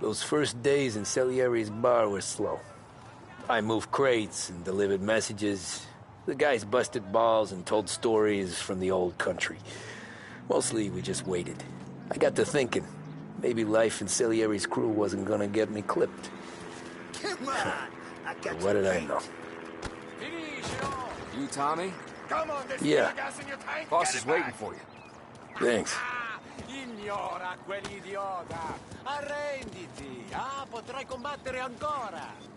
Those first days in Salieri's bar were slow. I moved crates and delivered messages. The guys busted balls and told stories from the old country. Mostly, we just waited. I got to thinking, maybe life in Salieri's crew wasn't gonna get me clipped. Come on! I got What did I know? You, Tommy? Come on, there's Yeah. gas in your tank. Boss Get is it waiting back. for you. Thanks. Ignora quell'idiota! Arrenditi! Potrai combattere ancora!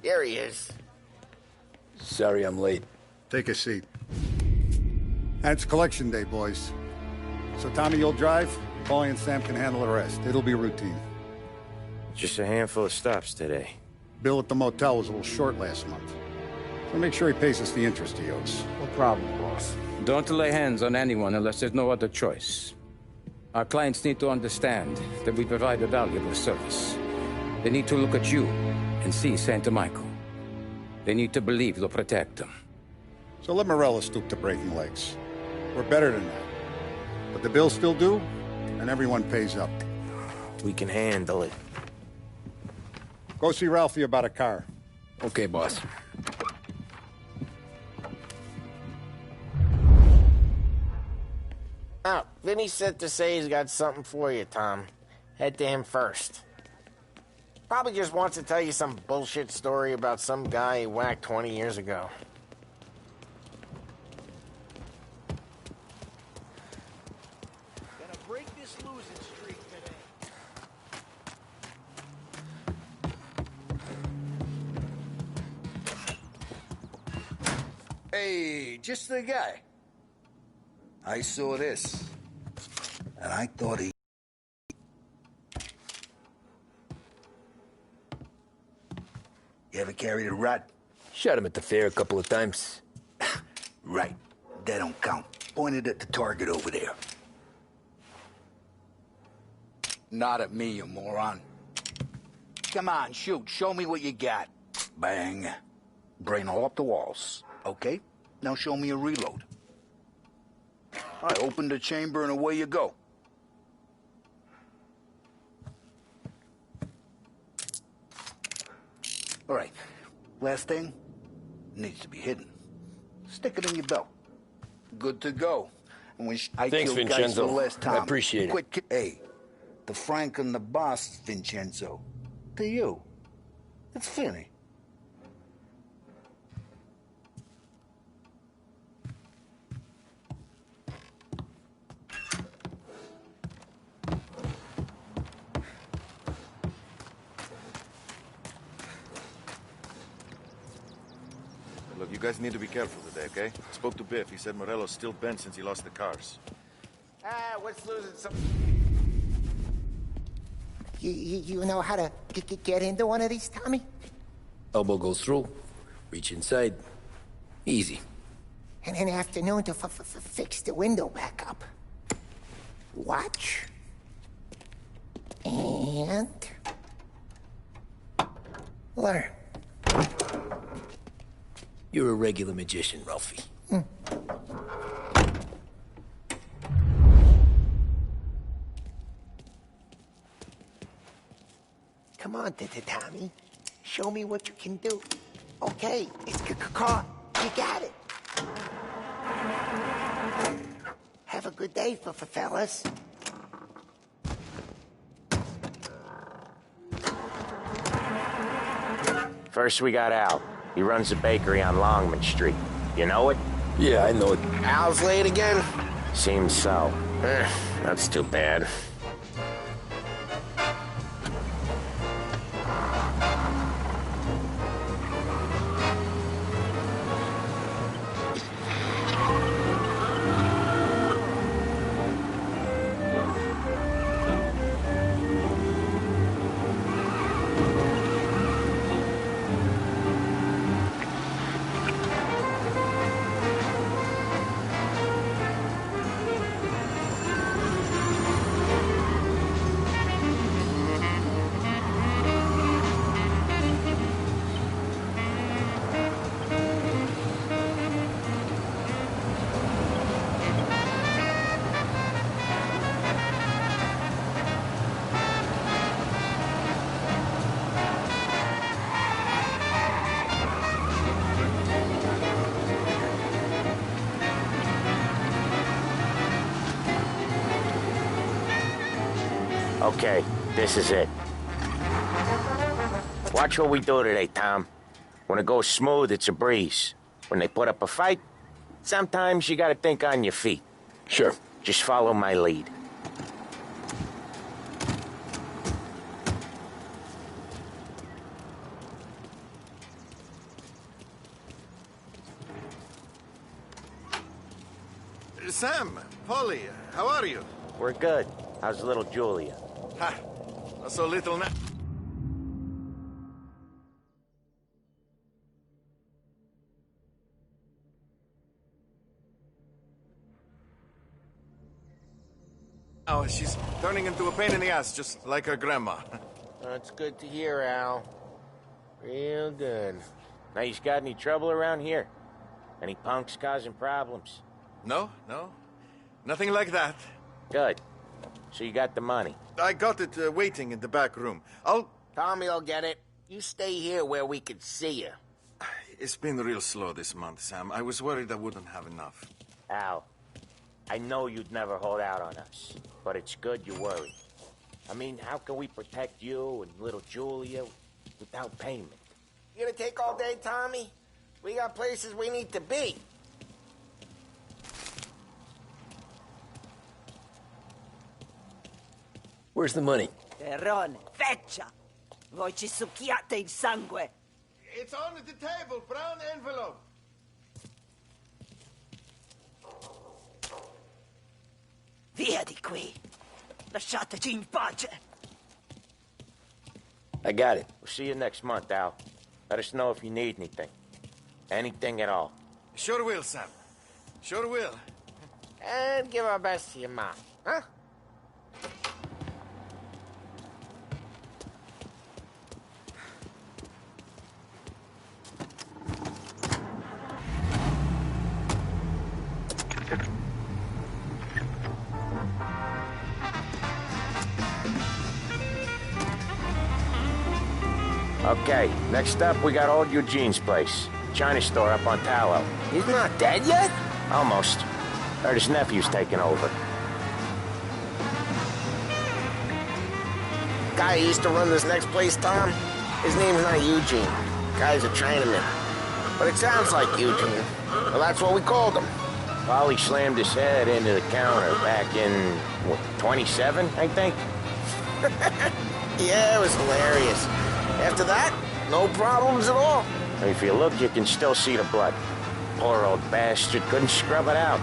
There he is. Sorry I'm late. Take a seat. And it's collection day, boys. So Tommy, you'll drive. Paulie and Sam can handle the rest. It'll be routine. Just a handful of stops today. Bill at the motel was a little short last month. So make sure he pays us the interest he owes. No problem, boss. Don't lay hands on anyone unless there's no other choice. Our clients need to understand that we provide a valuable service. They need to look at you and see Santa Michael. They need to believe you'll protect them. So let Morella stoop to breaking legs. We're better than that. But the bill's still due, and everyone pays up. We can handle it. Go see Ralphie about a car. Okay, boss. Oh, Vinny said to say he's got something for you, Tom. Head to him first. Probably just wants to tell you some bullshit story about some guy he whacked 20 years ago. Gonna break this losing streak today. Hey, just the guy. I saw this, and I thought he... You ever carried a rat? Shot him at the fair a couple of times. Right. That don't count. Pointed at the target over there. Not at me, you moron. Come on, shoot. Show me what you got. Bang. Brain all up the walls. Okay? Now show me a reload. I open the chamber and away you go. All right. Last thing needs to be hidden. Stick it in your belt. Good to go. And when I Thanks, killed guys Vincenzo. the last time, I appreciate it. Hey, the Frank and the boss, Vincenzo. To you. It's Finny. Look, you guys need to be careful today, okay? Spoke to Biff. He said Morello's still bent since he lost the cars. What's losing some... You know how to get into one of these, Tommy? Elbow goes through. Reach inside. Easy. And an afternoon to fix the window back up. Watch. And... learn. You're a regular magician, Ralphie. Come on, Tommy. Show me what you can do. Okay, it's caught. You got it. Have a good day, fellas. First we got Al. He runs a bakery on Longman Street. You know it? Yeah, I know it. Al's late again? Seems so. That's too bad. Okay, this is it. Watch what we do today, Tom. When it goes smooth, it's a breeze. When they put up a fight, sometimes you gotta think on your feet. Sure. Just follow my lead. Sam, Polly, how are you? We're good. How's little Julia? Ha! Not so little now. Oh, she's turning into a pain in the ass, just like her grandma. That's good to hear, Al. Real good. Now, you got any trouble around here? Any punks causing problems? No, nothing like that. Good. So you got the money? I got it waiting in the back room. Tommy will get it. You stay here where we can see you. It's been real slow this month, Sam. I was worried I wouldn't have enough. Al, I know you'd never hold out on us, but it's good you're worried. I mean, how can we protect you and little Julia without payment? You gonna take all day, Tommy? We got places we need to be. Where's the money? Terrone, feccia! Voi ci succhiate il sangue! It's on the table, brown envelope. Via di qui! Lasciateci in pace! I got it. We'll see you next month, Al. Let us know if you need anything. Anything at all. Sure will, Sam. Sure will. And give our best to your mom, huh? Okay, next up, we got old Eugene's place. China store up on Tallow. He's not dead yet? Almost. Heard his nephew's taking over. Guy who used to run this next place, Tom? His name's not Eugene. Guy's a Chinaman. But it sounds like Eugene. Well, that's what we called him. Polly slammed his head into the counter back in, what, 27, I think? Yeah, it was hilarious. After that, no problems at all. If you look, you can still see the blood. Poor old bastard couldn't scrub it out.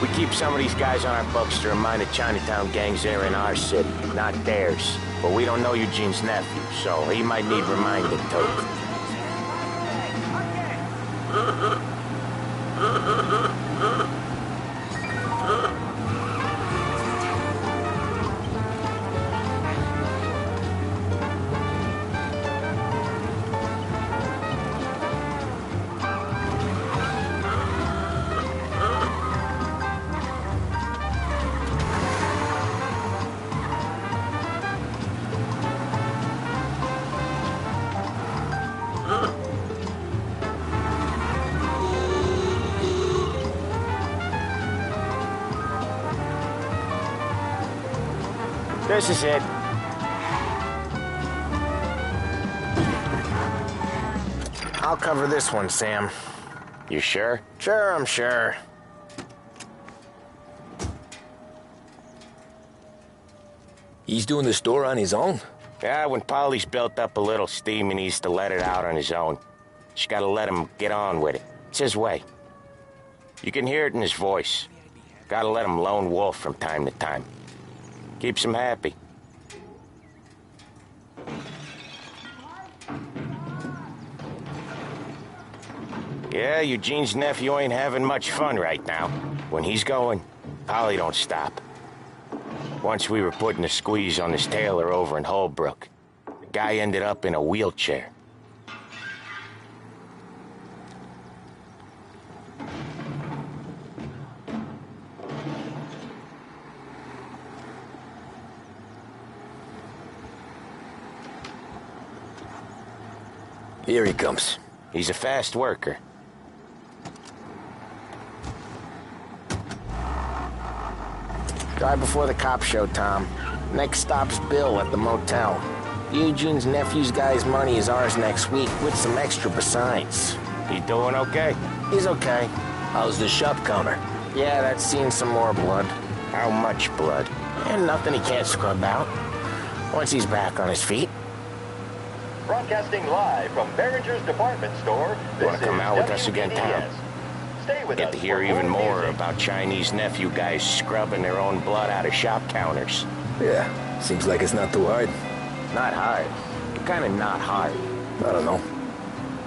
We keep some of these guys on our books to remind the Chinatown gangs they're in our city, not theirs. But we don't know Eugene's nephew, so he might need reminding too. This is it. I'll cover this one, Sam. You sure? Sure, I'm sure. He's doing the store on his own? Yeah, when Polly's built up a little steam, he needs to let it out on his own. Just gotta let him get on with it. It's his way. You can hear it in his voice. Gotta let him lone wolf from time to time. Keeps him happy. Yeah, Eugene's nephew ain't having much fun right now. When he's going, Polly don't stop. Once we were putting a squeeze on this tailor over in Holbrook. The guy ended up in a wheelchair. Here he comes. He's a fast worker. Drive before the cops show, Tom. Next stop's Bill at the motel. Eugene's nephew's guy's money is ours next week, with some extra besides. He doing okay? He's okay. How's the shop counter? Yeah, that's seen some more blood. How much blood? And nothing he can't scrub out. Once he's back on his feet. Broadcasting live from Behringer's department store. You want to come out with us again, Tom? Stay with Get us to hear for even more music. about Chinese nephew guys scrubbing their own blood out of shop counters. Yeah, seems like it's not too hard. Not hard. Kind of not hard. I don't know.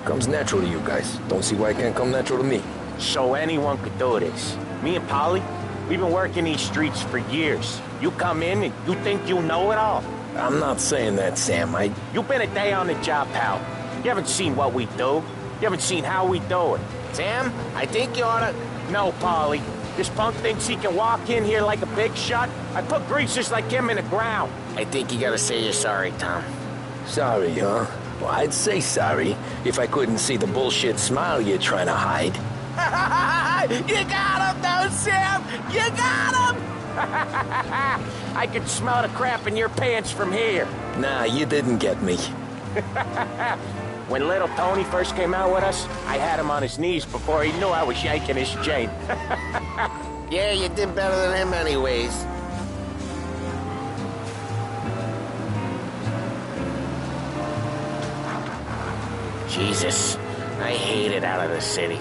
Comes natural to you guys. Don't see why it can't come natural to me. So anyone could do this. Me and Polly, we've been working these streets for years. You come in and you think you know it all. I'm not saying that, Sam. You've been a day on the job, pal. You haven't seen what we do. You haven't seen how we do it. Sam, I think you oughta... No, Polly. This punk thinks he can walk in here like a big shot. I put greasers like him in the ground. I think you gotta say you're sorry, Tom. Sorry, huh? Well, I'd say sorry if I couldn't see the bullshit smile you're trying to hide. You got him, though, Sam! You got him! I could smell the crap in your pants from here. Nah, you didn't get me. When little Tony first came out with us, I had him on his knees before he knew I was yanking his chain. Yeah, you did better than him anyways. Jesus, I hate it out of the city.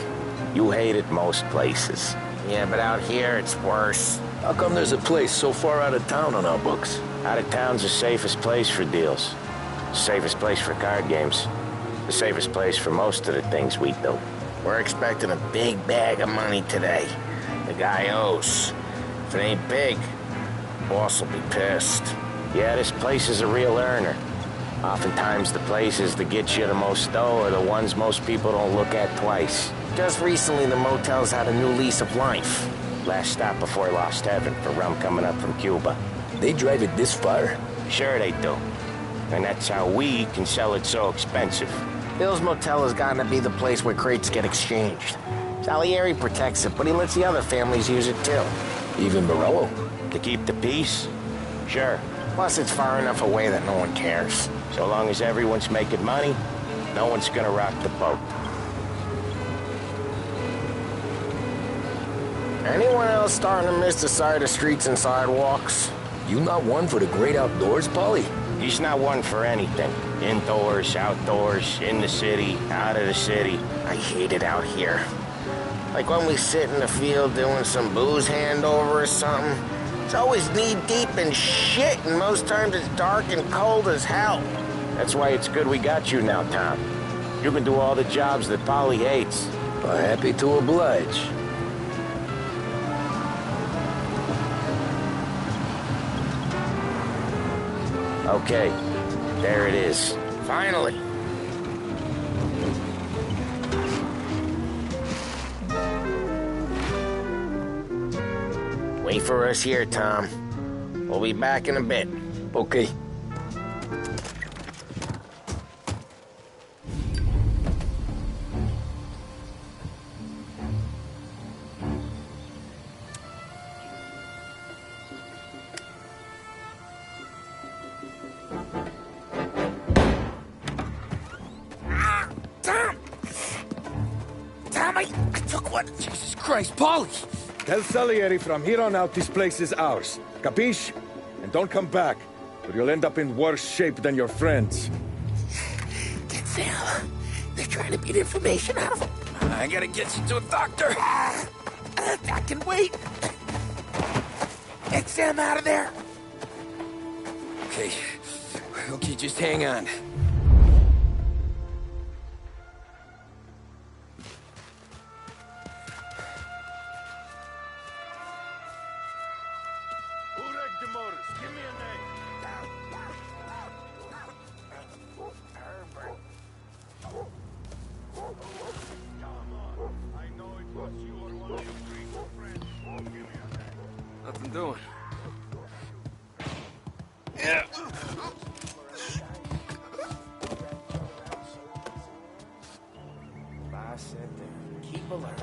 You hate it most places. Yeah, but out here it's worse. How come there's a place so far out of town on our books? Out of town's the safest place for deals. Safest place for card games. The safest place for most of the things we do. We're expecting a big bag of money today. The guy owes. If it ain't big, boss will be pissed. Yeah, this place is a real earner. Oftentimes the places that get you the most dough are the ones most people don't look at twice. Just recently the motel's had a new lease of life. Last stop before Lost Heaven for rum coming up from Cuba. They drive it this far? Sure they do. And that's how we can sell it so expensive. Bill's Motel has gotten to be the place where crates get exchanged. Salieri protects it, but he lets the other families use it too. Even Morello? To keep the peace? Sure. Plus, it's far enough away that no one cares. So long as everyone's making money, no one's gonna rock the boat. Anyone else starting to miss the side of streets and sidewalks? You not one for the great outdoors, Polly? He's not one for anything. Indoors, outdoors, in the city, out of the city. I hate it out here. Like when we sit in the field doing some booze handover or something. It's always knee-deep in shit, and most times it's dark and cold as hell. That's why it's good we got you now, Tom. You can do all the jobs that Polly hates. Well, happy to oblige. Okay, there it is. Finally. Wait for us here, Tom. We'll be back in a bit. Okay. Tom, I took one. Jesus Christ, Polly! Tell Salieri from here on out this place is ours. Capiche? And don't come back, or you'll end up in worse shape than your friends. Get Sam. They're trying to beat information out of him. I gotta get you to a doctor. I can wait. Get Sam out of there. Okay. Okay, just hang on. Give me a name. I know it was you or one of your Greek friends. Give me a name. Nothing doing. I said there. Keep alert.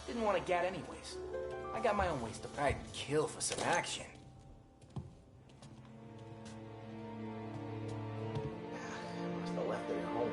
Didn't want to get anyways. I got my own ways to I'd kill for some action. Must have left it at home.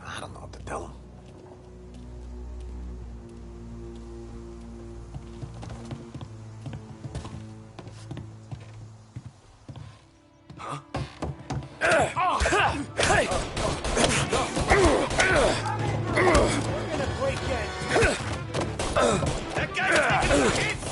I don't know what to tell him. Huh? Hey! That guy's taking some hits!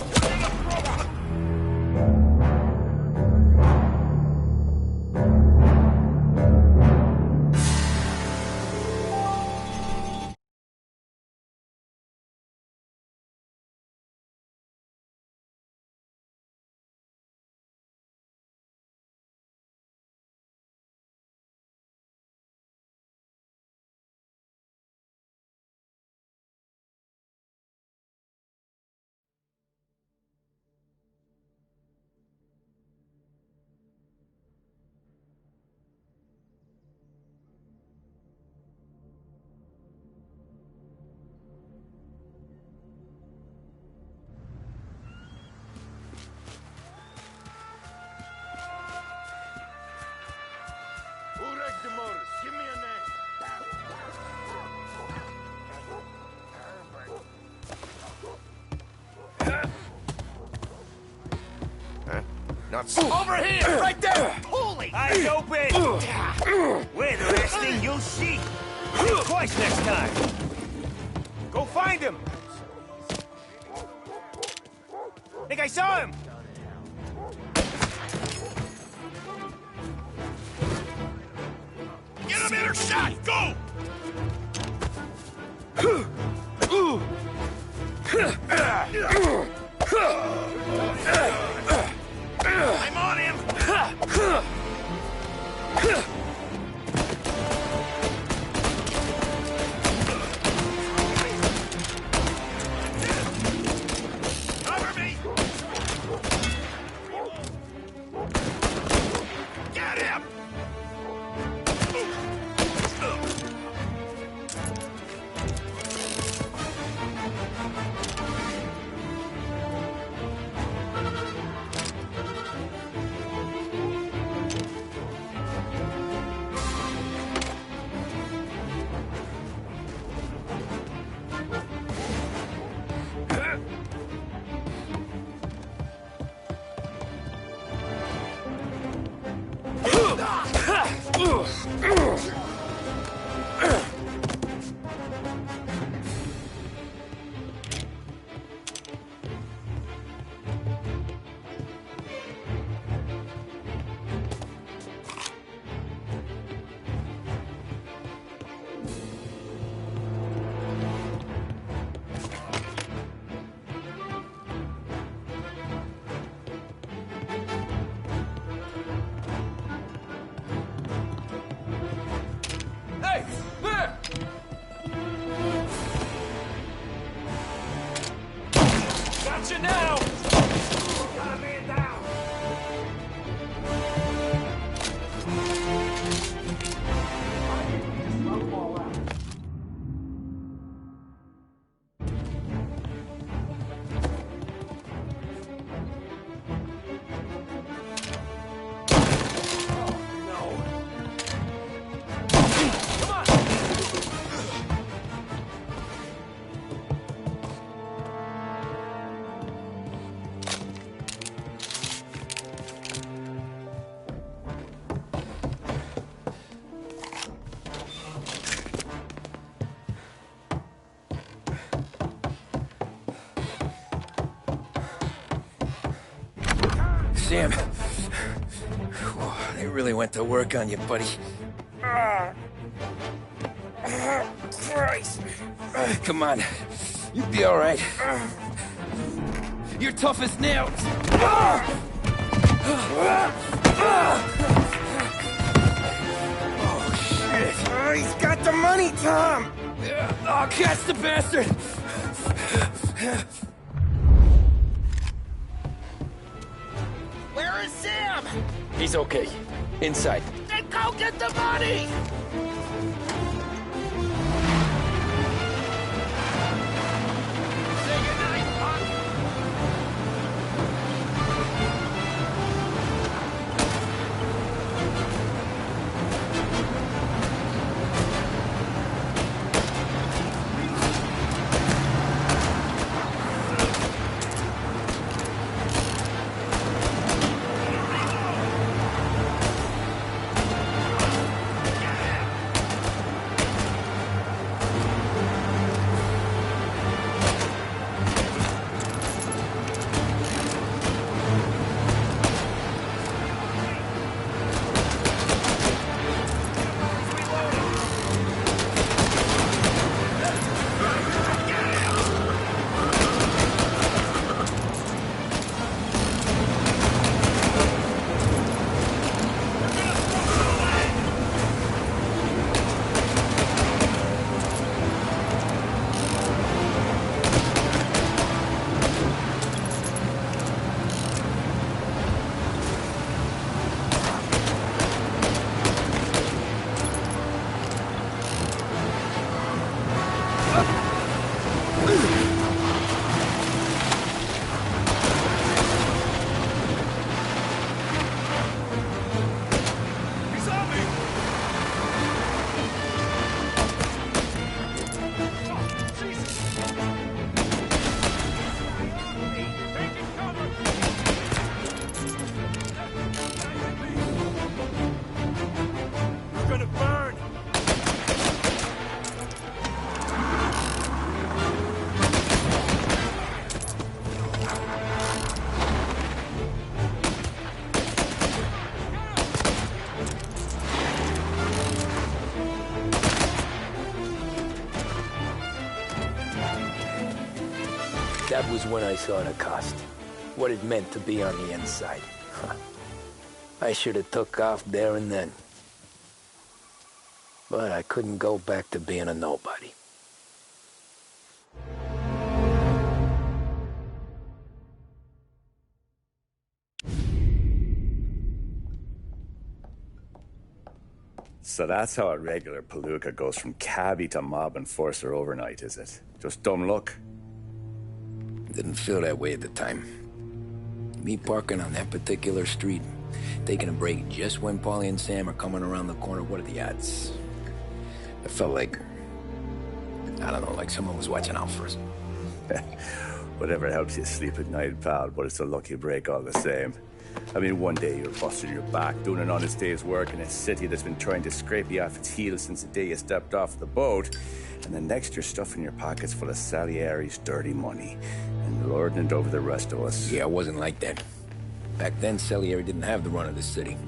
Give me a name. Nuts. Over here! Right there! Holy! Eyes open! We're the last thing you'll see. Think twice next time. Go find him! Think I saw him! Get a better shot! Go! I'm on him! Cover me! Get him! Hey! There! Gotcha now! Got a man down! Sam, they really went to work on you, buddy. Christ. Come on. You'll be all right. You're tough as nails. Oh, shit. Oh, he's got the money, Tom! Oh, catch the bastard! Where is Sam? He's okay. Inside. Then go get the money! Say goodnight, punk! That was when I saw the cost. What it meant to be on the inside. I should have took off there and then. But I couldn't go back to being a nobody. So that's how a regular palooka goes from cabbie to mob enforcer overnight, is it? Just dumb luck? Didn't feel that way at the time. Me parking on that particular street, taking a break just when Paulie and Sam are coming around the corner, what are the odds? I felt like, I don't know, like someone was watching out for us. Whatever helps you sleep at night, pal, but it's a lucky break all the same. I mean, one day you're busting your back, doing an honest day's work in a city that's been trying to scrape you off its heels since the day you stepped off the boat, and the next you're stuffing your pockets full of Salieri's dirty money and lording it over the rest of us. Yeah, it wasn't like that. Back then, Salieri didn't have the run of the city.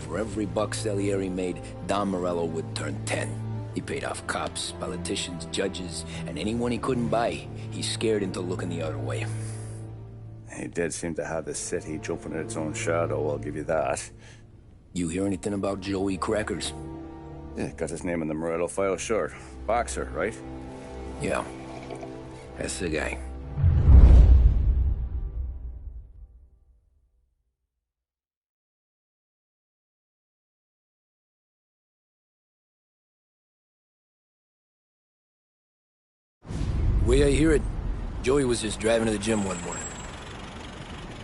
For every buck Salieri made, Don Morello would turn 10. He paid off cops, politicians, judges, and anyone he couldn't buy, he scared into looking the other way. He did seem to have the city jumping at its own shadow, I'll give you that. You hear anything about Joey Crackers? Yeah, got his name in the Morello file, sure. Boxer, right? Yeah, that's the guy. The way I hear it, Joey was just driving to the gym one morning.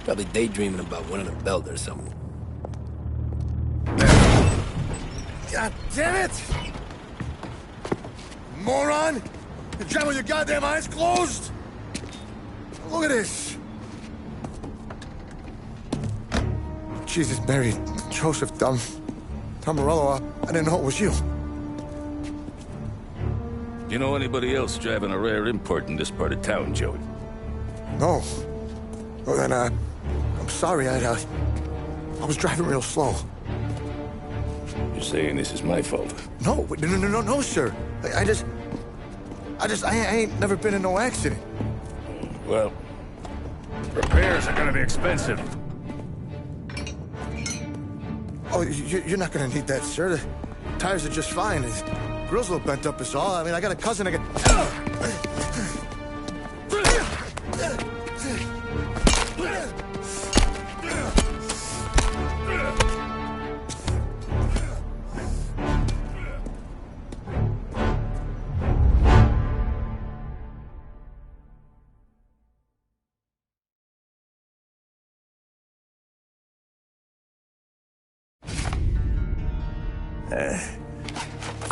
Probably daydreaming about winning a belt or something. God damn it! Moron! You're driving with your goddamn eyes closed! Look at this! Jesus, Mary, Joseph, Tom Morello, I didn't know it was you. You know anybody else driving a rare import in this part of town, Joey? No. Well, then, I'm sorry, I was driving real slow. You're saying this is my fault? No, no, sir. I ain't never been in no accident. Well, repairs are gonna be expensive. Oh, you're not gonna need that, sir. The tires are just fine. The grill's a little bent up is all. I mean, I got a cousin I can...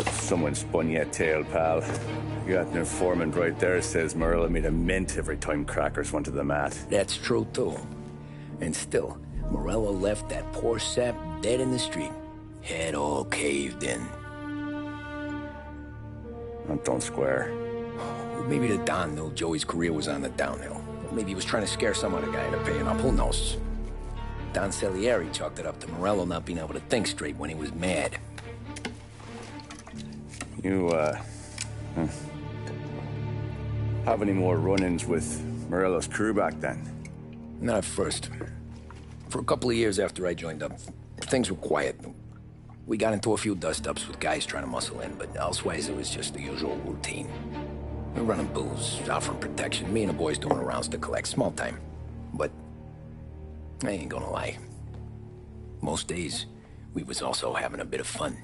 Someone spun you a tale, pal. You got an informant right there says Morello made a mint every time Crackers went to the mat. That's true, too. And still, Morello left that poor sap dead in the street. Head all caved in. That don't square. Maybe the Don knew Joey's career was on the downhill. Maybe he was trying to scare some other guy into paying up. Who knows? Don Salieri chalked it up to Morello not being able to think straight when he was mad. You, have any more run-ins with Morello's crew back then? Not at first. For a couple of years after I joined up, things were quiet. We got into a few dust-ups with guys trying to muscle in, but elsewise it was just the usual routine. We were running booze, offering protection, me and the boys doing rounds to collect, small time. But I ain't gonna lie. Most days, we was also having a bit of fun.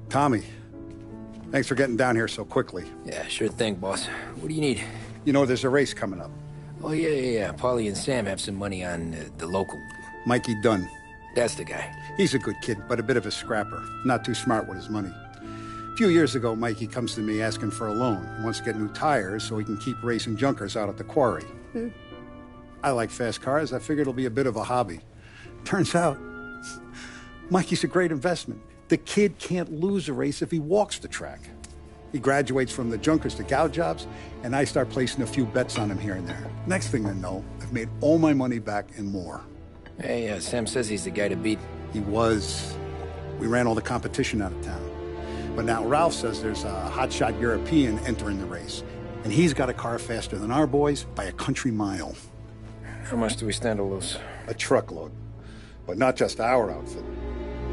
Tommy, thanks for getting down here so quickly. Yeah, sure thing, boss. What do you need? You know, there's a race coming up. Oh, yeah. Paulie and Sam have some money on the local. Mikey Dunn. That's the guy. He's a good kid, but a bit of a scrapper. Not too smart with his money. A few years ago, Mikey comes to me asking for a loan. He wants to get new tires so he can keep racing junkers out at the quarry. I like fast cars. I figured it'll be a bit of a hobby. Turns out, Mikey's a great investment. The kid can't lose a race if he walks the track. He graduates from the junkers to gal jobs, and I start placing a few bets on him here and there. Next thing I know, I've made all my money back and more. Hey, Sam says he's the guy to beat. He was. We ran all the competition out of town. But now Ralph says there's a hotshot European entering the race, and he's got a car faster than our boys by a country mile. How much do we stand to lose? A truckload. But not just our outfit.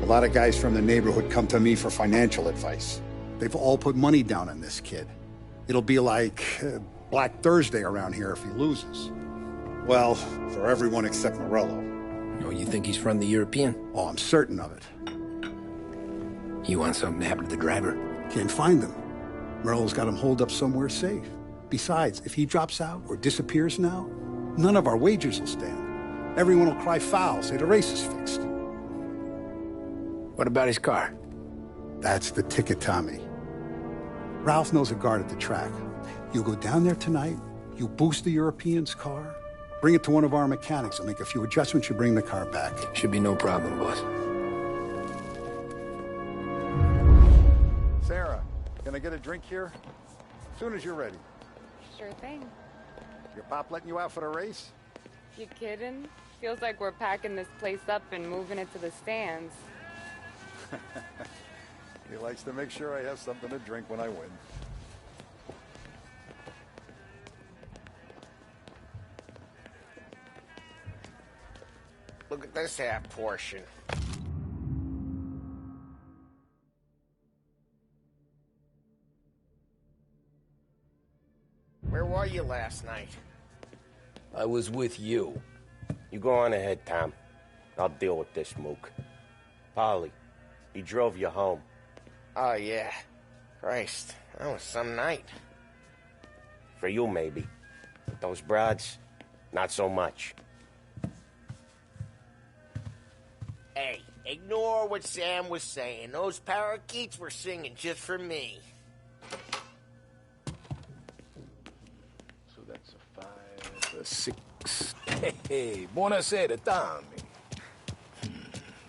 A lot of guys from the neighborhood come to me for financial advice. They've all put money down on this kid. It'll be like Black Thursday around here if he loses. Well, for everyone except Morello. Oh, you think he's from the European? Oh, I'm certain of it. You want something to happen to the driver? Can't find him. Merle's got him holed up somewhere safe. Besides, if he drops out or disappears now, none of our wagers will stand. Everyone will cry foul, say the race is fixed. What about his car? That's the ticket, Tommy. Ralph knows a guard at the track. You go down there tonight, you boost the European's car, bring it to one of our mechanics, and make a few adjustments, you bring the car back. Should be no problem, boss. Sarah, can I get a drink here? As soon as you're ready. Sure thing. Your pop letting you out for the race? You kidding? Feels like we're packing this place up and moving it to the stands. He likes to make sure I have something to drink when I win. Look at this half portion. Where were you last night? I was with you. You go on ahead, Tom. I'll deal with this mook. Polly, he drove you home. Oh, yeah. Christ, that was some night. For you, maybe. But those broads, not so much. Hey, ignore what Sam was saying. Those parakeets were singing just for me. So that's a 5, a 6. Hey, buonasera, Tommy.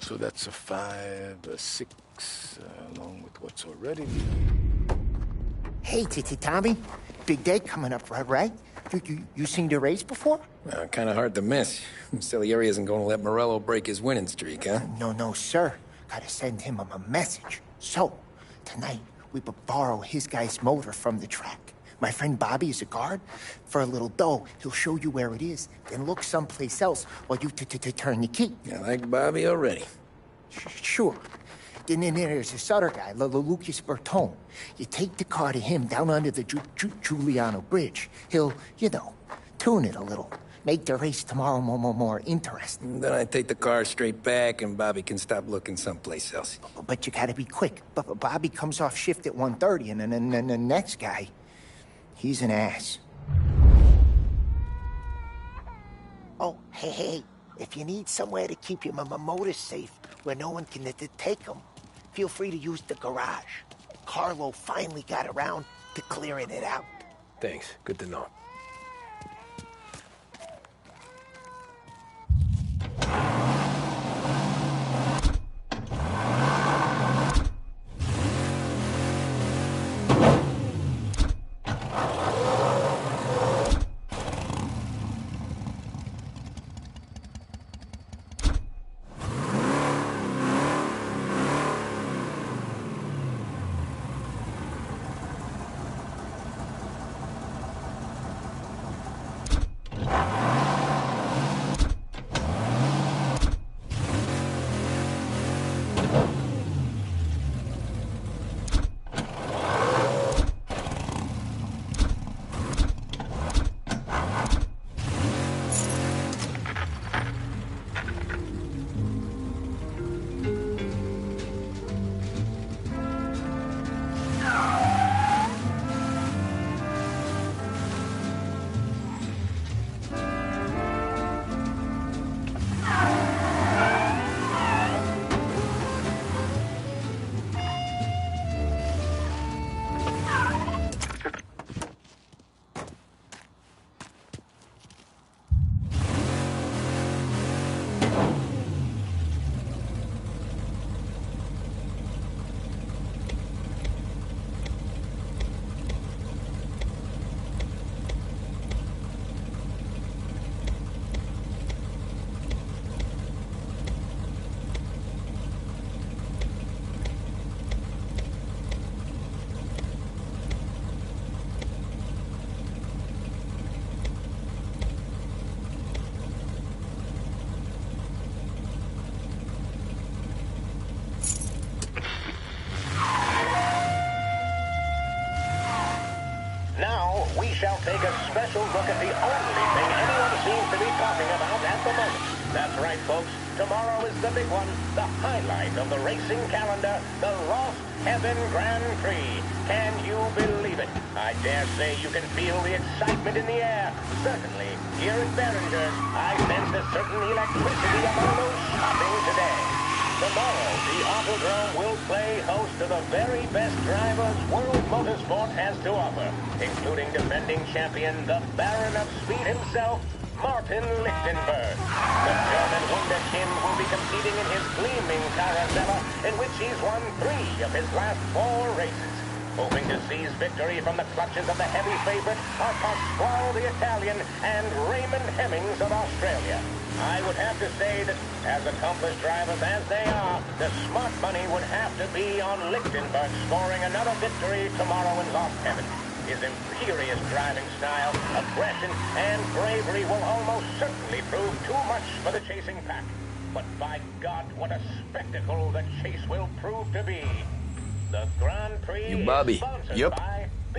So that's a 5, a 6, along with what's already. Hey, Tommy. Big day coming up, right? You seen the race before? Kind of hard to miss. Salieri isn't going to let Morello break his winning streak, huh? No, sir. Gotta send him a message. So, tonight, we borrow his guy's motor from the track. My friend Bobby is a guard. For a little dough, he'll show you where it is, then look someplace else while you turn the key. I like Bobby already. Sure. Then there's this other guy, Lucas Bertone. You take the car to him down under the Giuliano Bridge. He'll, tune it a little. Make the race tomorrow more interesting. Then I take the car straight back and Bobby can stop looking someplace else. But you gotta be quick. But Bobby comes off shift at 1:30, and then the next guy, he's an ass. Oh, hey, if you need somewhere to keep your motor safe where no one can take them, feel free to use the garage. Carlo finally got around to clearing it out. Thanks. Good to know. We shall take a special look at the only thing anyone seems to be talking about at the moment. That's right, folks. tomorrow is the big one, the highlight of the racing calendar, the Lost Heaven Grand Prix. Can you believe it? I dare say you can feel the excitement in the air. Certainly, here at Behringer's, I sense a certain electricity among those shopping today. Tomorrow, the Autodrome will play host to the very best drivers World Motorsport has to offer, including defending champion, the Baron of Speed himself, Martin Lichtenberg. The German wunderkind will be competing in his gleaming Caravella, in which he's won 3 of his last 4 races. Hoping to seize victory from the clutches of the heavy favorite are Pasquale the Italian and Raymond Hemmings of Australia. I would have to say that, as accomplished drivers as they are, the smart money would have to be on Lichtenberg scoring another victory tomorrow in Lost Heaven. His imperious driving style, aggression, and bravery will almost certainly prove too much for the chasing pack. But by God, what a spectacle the chase will prove to be. The Grand Prix. You Bobby? Yep.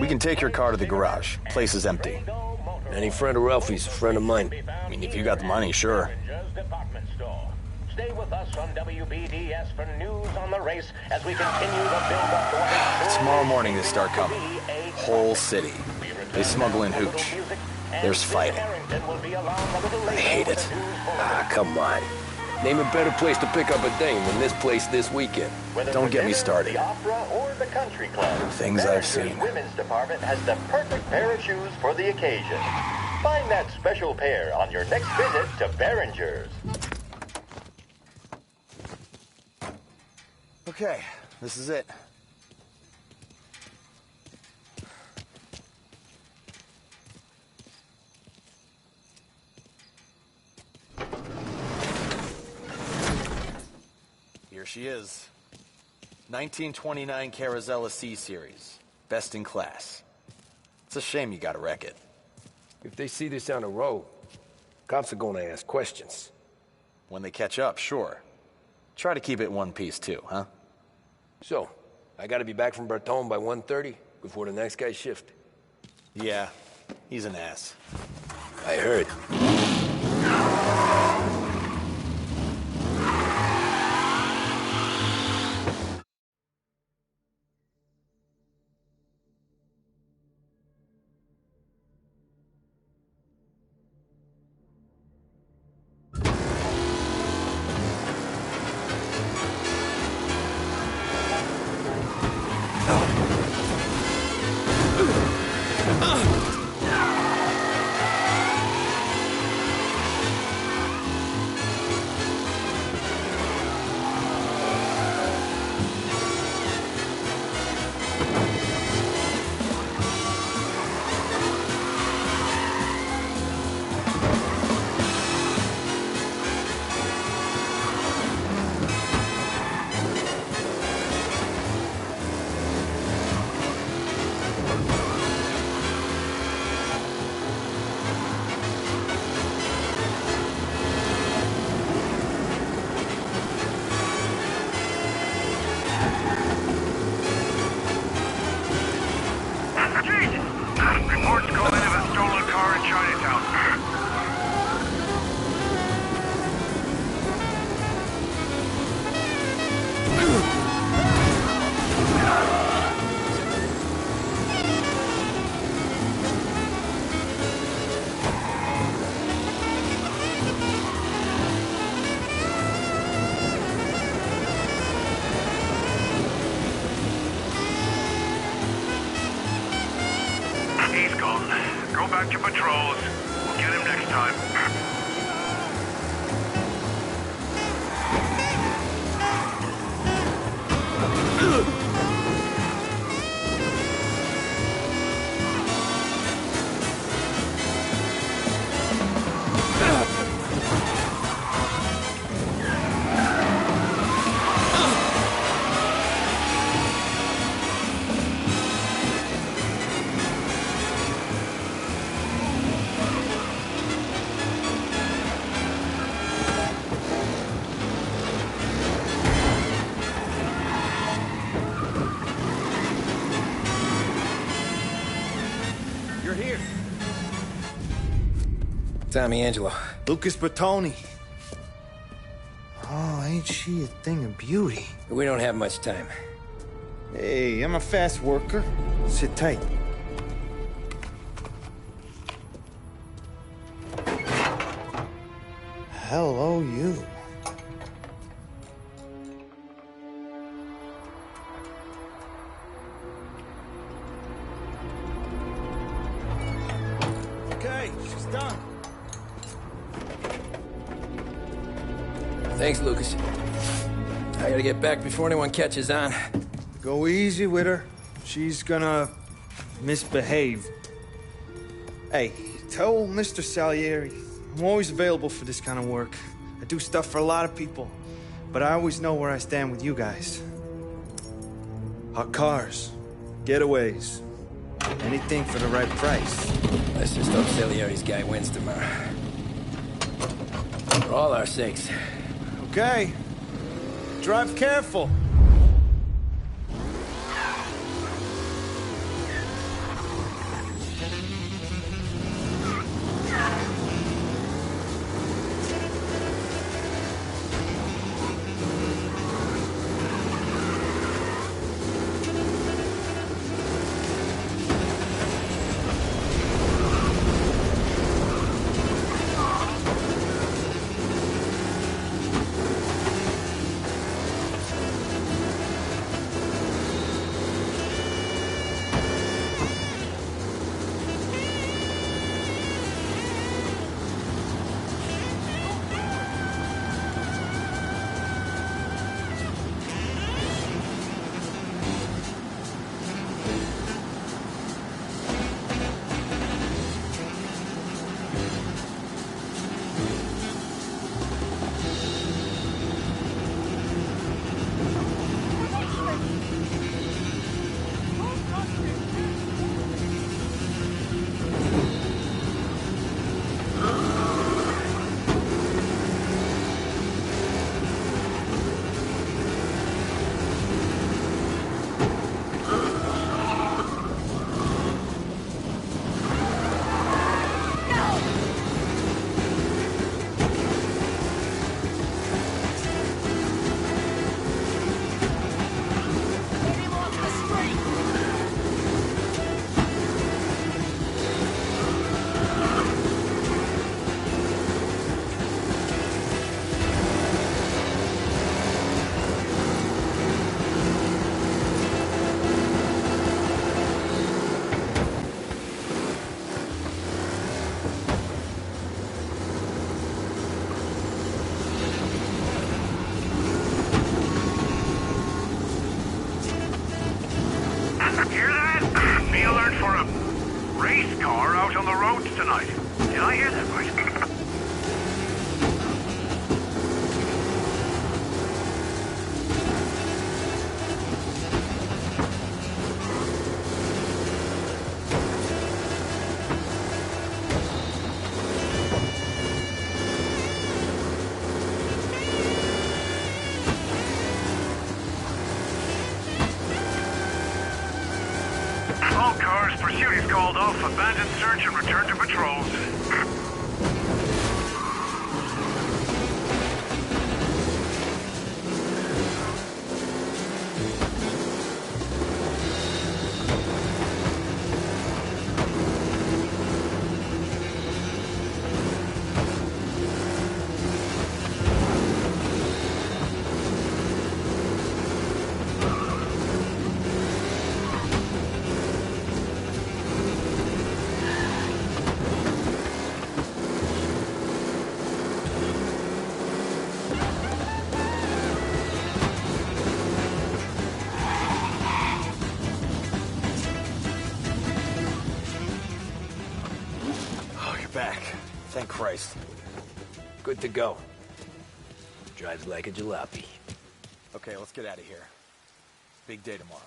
We can take your car to the garage. Place is empty. Any friend of Ralphie's a friend of mine. I mean, if you got the money, sure. Stay with us on WBDS for news on the race as we continue the build-up to what is Tomorrow morning they start coming. Whole city. They smuggle in hooch. There's fighting. I hate it. Ah, come on. Name a better place to pick up a dame than this place this weekend. Don't get me started. The opera or the country club. Things I've seen. Women's department has the perfect pair of shoes for the occasion. Find that special pair on your next visit to Behringer's. Okay, this is it. Here she is. 1929 Carazella C-Series. Best in class. It's a shame you gotta wreck it. If they see this on the road, cops are gonna ask questions. When they catch up, sure. Try to keep it one piece too, huh? So, I gotta be back from Bertone by 1:30 before the next guy's shift. Yeah, he's an ass. I heard. Go back to patrols. We'll get him next time. Tommy Angelo. Lucas Bertoni. Ain't she a thing of beauty? We don't have much time. Hey, I'm a fast worker. Sit tight. Hello, you. Okay, she's done. Thanks, Lucas. I gotta get back before anyone catches on. Go easy with her. She's gonna misbehave. Hey, tell Mr. Salieri I'm always available for this kind of work. I do stuff for a lot of people, but I always know where I stand with you guys. Hot cars, getaways, anything for the right price. Let's just hope Salieri's guy wins tomorrow. For all our sakes. Okay. Drive careful. Hear that? Be alert for a race car out on the roads tonight. Did I hear that right? All cars, pursuit is called off. Abandon search and return to patrols. Back. Thank Christ. Good to go. Drives like a jalopy. Okay, let's get out of here. Big day tomorrow.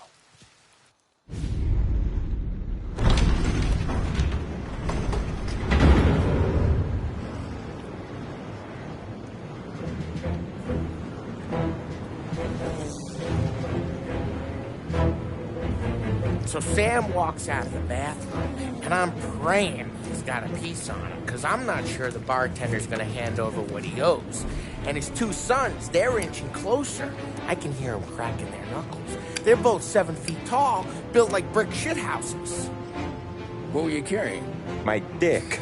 So Sam walks out of the bathroom, and I'm praying he's got a piece on him, because I'm not sure the bartender's going to hand over what he owes. and his two sons, they're inching closer. I can hear them cracking their knuckles. They're both 7 feet tall, built like brick shithouses. What were you carrying? My dick.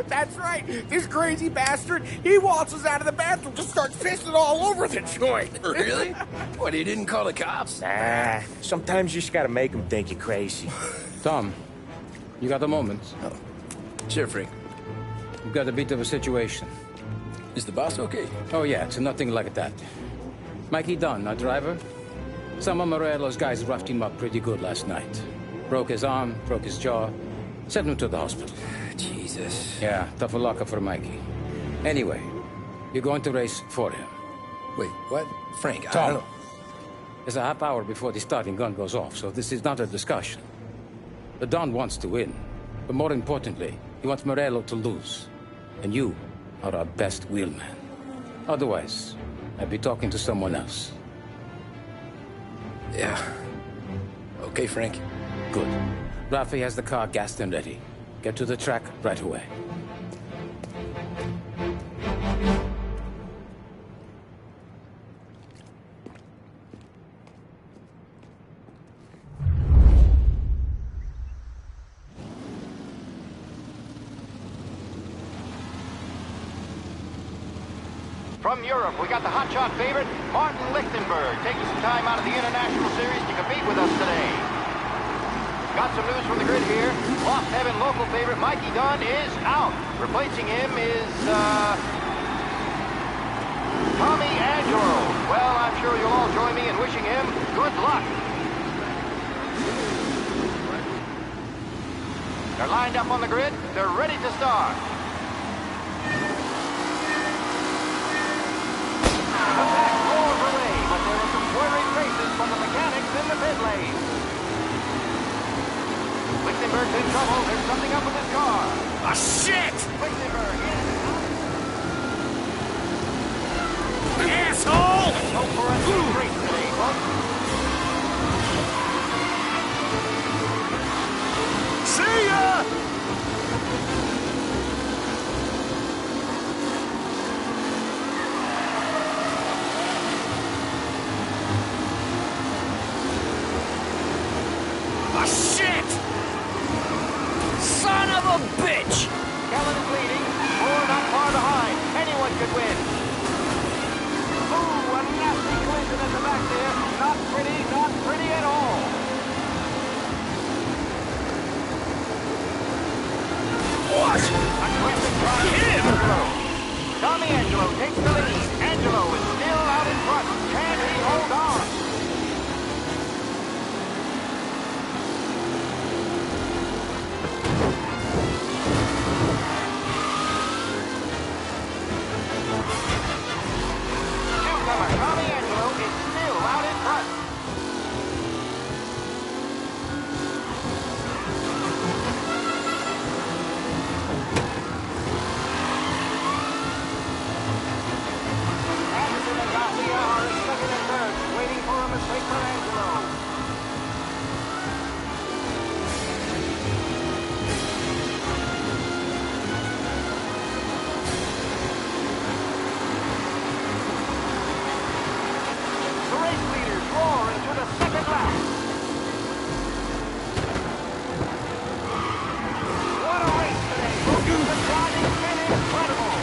That's right. This crazy bastard, he waltzes out of the bathroom, just starts pissing all over the joint. Really? What, he didn't call the cops? Nah, sometimes you just gotta make them think you're crazy. Tom, you got a moment? Oh. Sure, Frank. We've got a bit of a situation. Is the boss okay? Oh, yeah, it's nothing like that. Mikey Dunn, our driver. Some of Morello's guys roughed him up pretty good last night. Broke his arm, broke his jaw. Sent him to the hospital. Jesus. Yeah, tough luck for Mikey. Anyway, you're going to race for him. Wait, what? Frank, Tom, I don't know. It's a half hour before the starting gun goes off, so this is not a discussion. The Don wants to win, but more importantly, he wants Morello to lose. And you are our best wheelman. Otherwise, I'd be talking to someone else. Yeah. Okay, Frank. Good. Rafi has the car gassed and ready. Get to the track right away. From Europe, we got the hotshot favorite, Martin Lichtenberg, taking some time out of the International Series to compete with us today. Got some news from the grid here. Lost Heaven local favorite Mikey Dunn is out. Replacing him is, Tommy Angelo. Well, I'm sure you'll all join me in wishing him good luck. They're lined up on the grid. They're ready to start. The pack roars away, but there are some swerving faces from the mechanics in the pit lane. Lichtenberg's in trouble. There's something up with his car. Ah, shit! Lichtenberg, Asshole! Let's hope for a smooth race today, folks. See ya! Ah, shit! Son of a bitch! Kellen is leading. Moore not far behind. Anyone could win. Ooh, a nasty collision at the back there. Not pretty at all. What? A terrific drive. Hit him! Angelo. Tommy Angelo takes the lead. Angelo is still out in front. Can he hold on? Newcomer Tommy Angelo is still out in front. Anderson and Mafia are in second and third, waiting for a mistake for Angelo. The race leaders roar into the second lap. What a race today, folks. The driving's been incredible.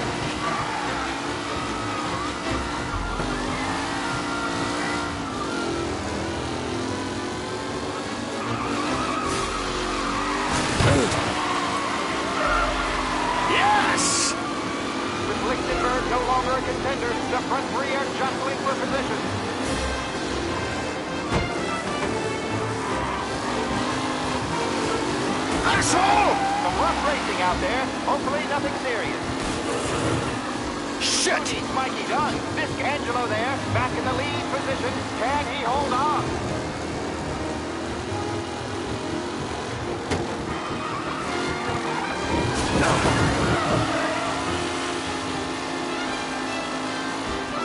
Yes! With Lichtenberg no longer a contender, the front three are jostling for position. Asshole! Some rough racing out there. Hopefully nothing serious. Shit! It's Mikey Dunn. Fisk Angelo there, back in the lead position. Can he hold on?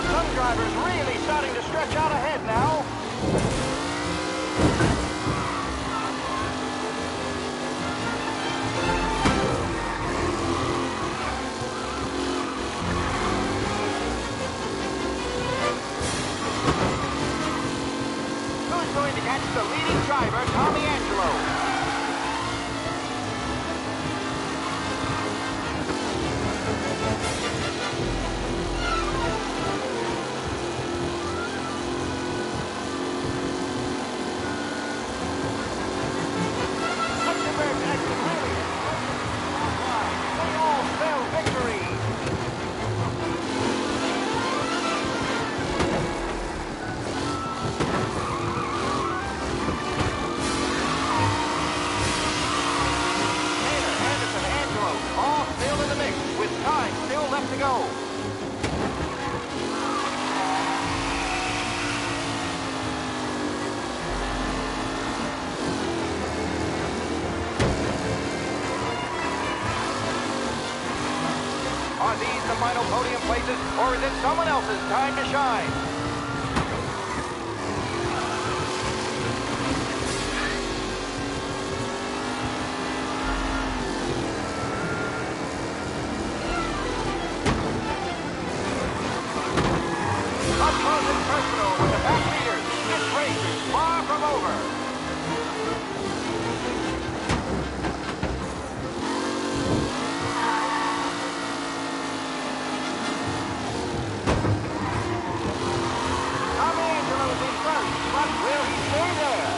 Some drivers really starting to stretch out ahead now. going to catch the leading driver, Tommy Angelo. Are these the final podium places, or is it someone else's time to shine? Up close and personal with the back leaders. This race is far from over. But will he stay there?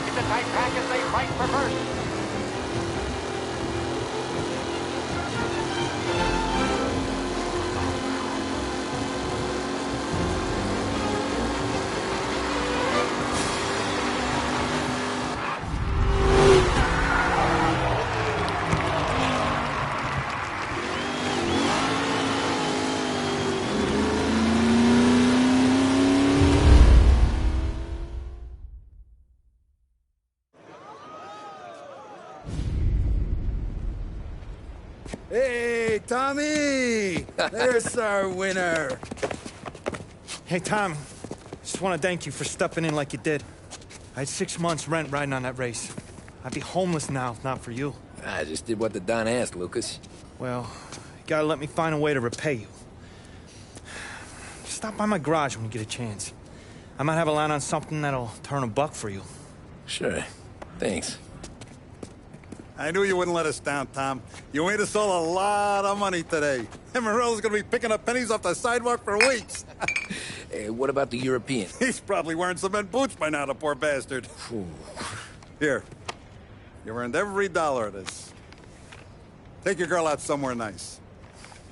It's a tight pack as they fight for first. Hey, Tommy! There's our winner. Hey, Tom. Just want to thank you for stepping in like you did. I had 6 months rent riding on that race. I'd be homeless now if not for you. I just did what the Don asked, Lucas. Well, you gotta let me find a way to repay you. Stop by my garage when you get a chance. I might have a line on something that'll turn $1 for you. Sure. Thanks. I knew you wouldn't let us down, Tom. You made us all a lot of money today. And Morello's gonna be picking up pennies off the sidewalk for weeks. Hey, what about the European? He's probably wearing cement boots by now, the poor bastard. Here. You earned every dollar of this. Take your girl out somewhere nice.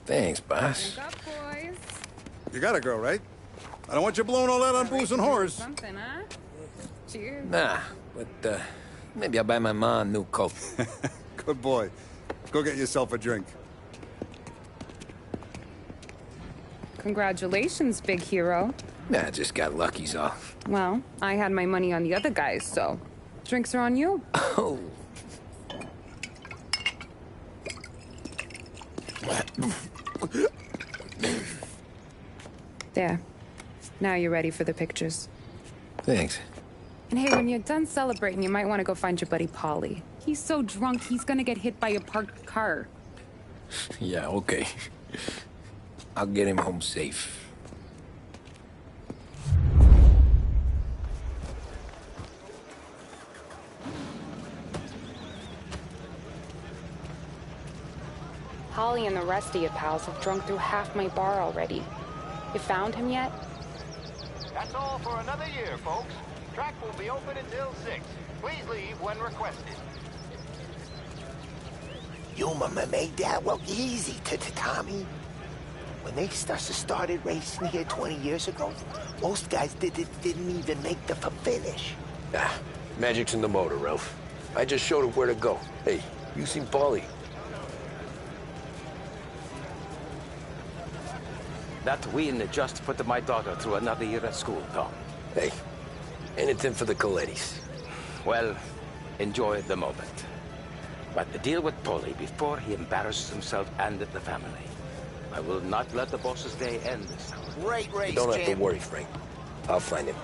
Thanks, boss. Drink up, boys. You got a girl, right? I don't want you blowing all that on booze and whores. Something, huh? Cheers. Nah, but, maybe I'll buy my mom a new coat. Good boy. Go get yourself a drink. Congratulations, big hero. Nah, just got lucky's all. Well, I had my money on the other guys, so drinks are on you. Oh. There. Now you're ready for the pictures. Thanks. And hey, when you're done celebrating, you might want to go find your buddy Paulie. He's so drunk, he's gonna get hit by a parked car. Yeah, okay. I'll get him home safe. Holly and the rest of you pals have drunk through half my bar already. You found him yet? That's all for another year, folks. Track will be open until 6. Please leave when requested. You made that look easy to Tommy. When they started racing here 20 years ago, most guys didn't even make the finish. Ah, magic's in the motor, Ralph. I just showed him where to go. Hey, you seen Paulie? That win just put my daughter through another year at school, Tom. Hey, anything for the Colettis. Well, enjoy the moment. But deal with Paulie before he embarrasses himself and the family. I will not let the boss's day end this time. Great race, You don't have to Jim. worry, Frank. I'll find him.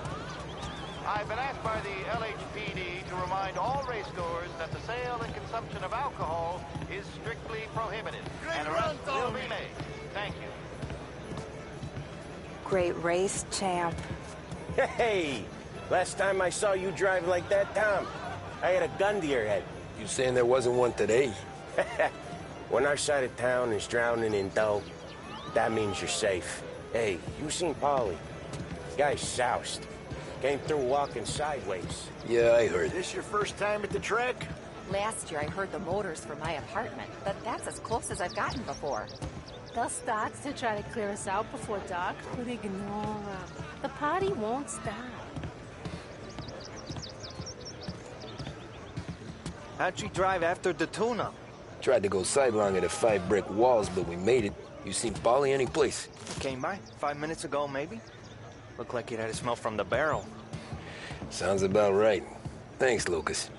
I've been asked by the LHPD to remind all racegoers that the sale and consumption of alcohol is strictly prohibited. And arrests will be made. Thank you. Great race, champ. Hey! Last time I saw you drive like that, Tom, I had a gun to your head. You saying there wasn't one today? When our side of town is drowning in dough, that means you're safe. Hey, you seen Polly? Guy's soused. Came through walking sideways. Yeah, I heard. This your first time at the track? Last year I heard the motors from my apartment, but that's as close as I've gotten before. They'll start to try to clear us out before dark, but ignore them. The party won't stop. How'd you drive after the tune-up? Tried to go sidelong at the 5 brick walls, but we made it. You seen Polly any place? Came by 5 minutes ago, maybe. Looked like it had a smell from the barrel. Sounds about right. Thanks, Lucas.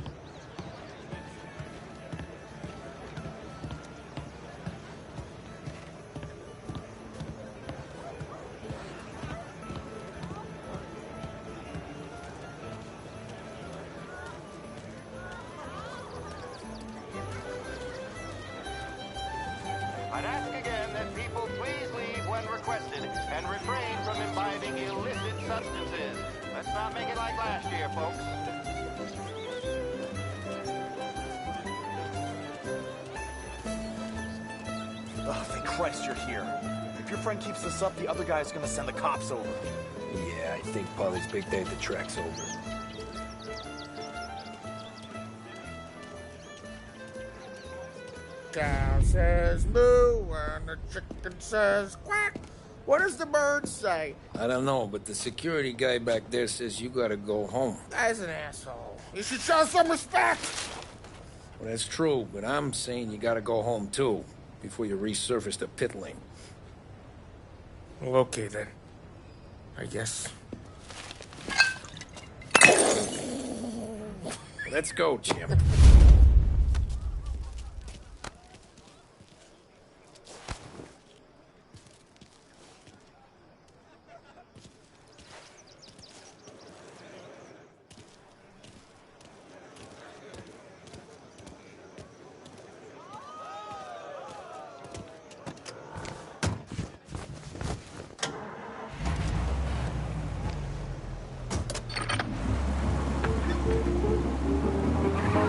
I'd ask again that people please leave when requested and refrain from imbibing illicit substances. Let's not make it like last year, folks. Oh, thank Christ you're here. If your friend keeps this up, the other guy's gonna send the cops over. Yeah, I think Polly's big day at the track's over. Cow says moo and the chicken says quack. What does the bird say? I don't know, but the security guy back there says you gotta go home. Guy's an asshole. You should show some respect. Well, that's true, but I'm saying you gotta go home too, before you resurface the pit lane. Well, okay then. I guess. Let's go, Jim.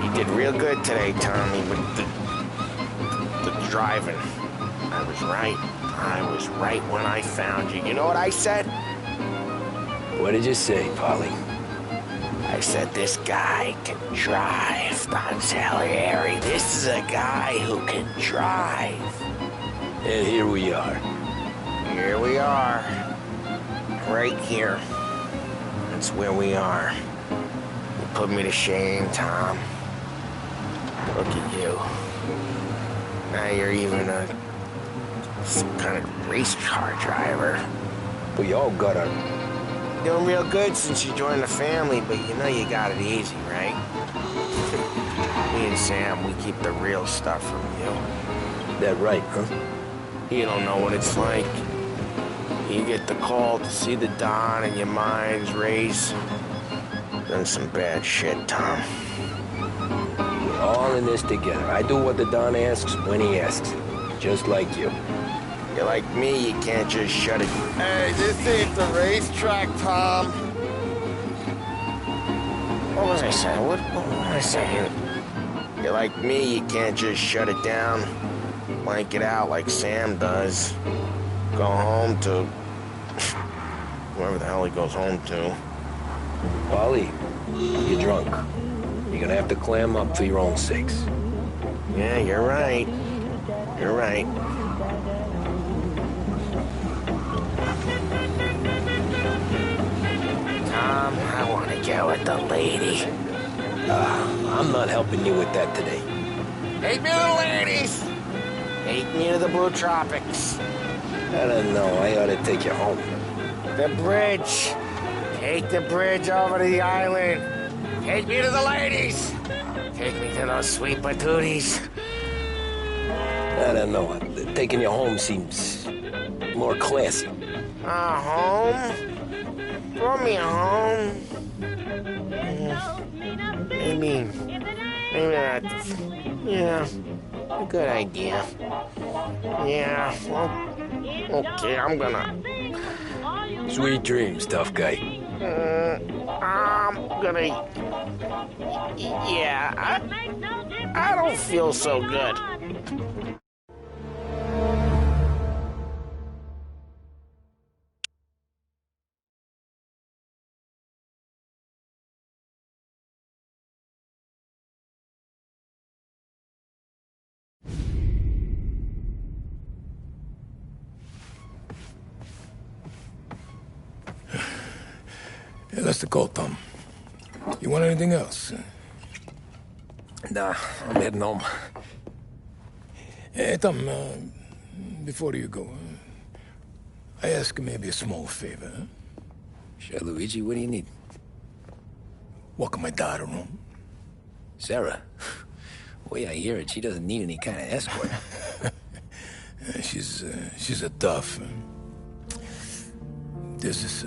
You did real good today, Tommy, with the driving. I was right. I was right when I found you. You know what I said? What did you say, Polly? I said this guy can drive, Don Salieri. This is a guy who can drive. And here we are. Here we are. Right here. That's where we are. You put me to shame, Tom. Look at you. Now you're even some kind of race car driver. We all got our... Doing real good since you joined the family, but you know you got it easy, right? Me and Sam, we keep the real stuff from you. That right, huh? You don't know what it's like. You get the call to see the Don and your minds race. Done some bad shit, Tom. We're all in this together. I do what the Don asks when he asks. Just like you. You're like me, you can't just shut it. Hey, this ain't the racetrack, Tom. What was I saying? What was I saying? You're like me, you can't just shut it down, blank it out like Sam does. Go home to... wherever the hell he goes home to. Polly, you're drunk. You're gonna have to clam up for your own sakes. Yeah, you're right. You're right. Tom, I want to get with the lady. I'm not helping you with that today. Take me to the ladies! Take me to the Blue Tropics. I don't know. I ought to take you home. The bridge. Take the bridge over to the island. Take me to the ladies. Take me to those sweet patooties. I don't know. Taking you home seems more classy. Home? Throw me a home. maybe that's, yeah, a good idea. Yeah, well, okay, I'm gonna... Sweet dreams, tough guy. I'm gonna... Yeah, I don't feel so good. Yeah, that's the call, Tom. You want anything else? Nah, I'm heading home. Hey, Tom, before you go, I ask maybe a small favor, huh? Sure, Luigi, what do you need? Walk my daughter home. Sarah? The way I hear it, she doesn't need any kind of escort. She's a tough. There's this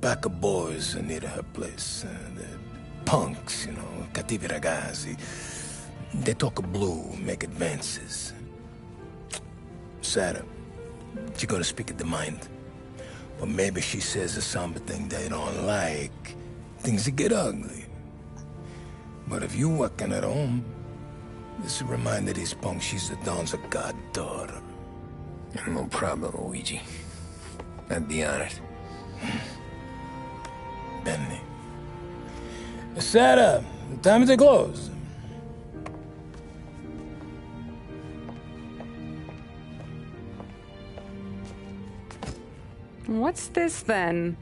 pack of boys near her place. They're punks, you know, cattivi ragazzi. They talk blue, make advances. Sarah, she's gonna speak at the mind. But maybe she says a something they don't like. Things that get ugly. But if you walking at home, this will remind these punks she's the Don's a goddaughter. No problem, Luigi. I'd be honored. Benny. Sarah, time to close. What's this then?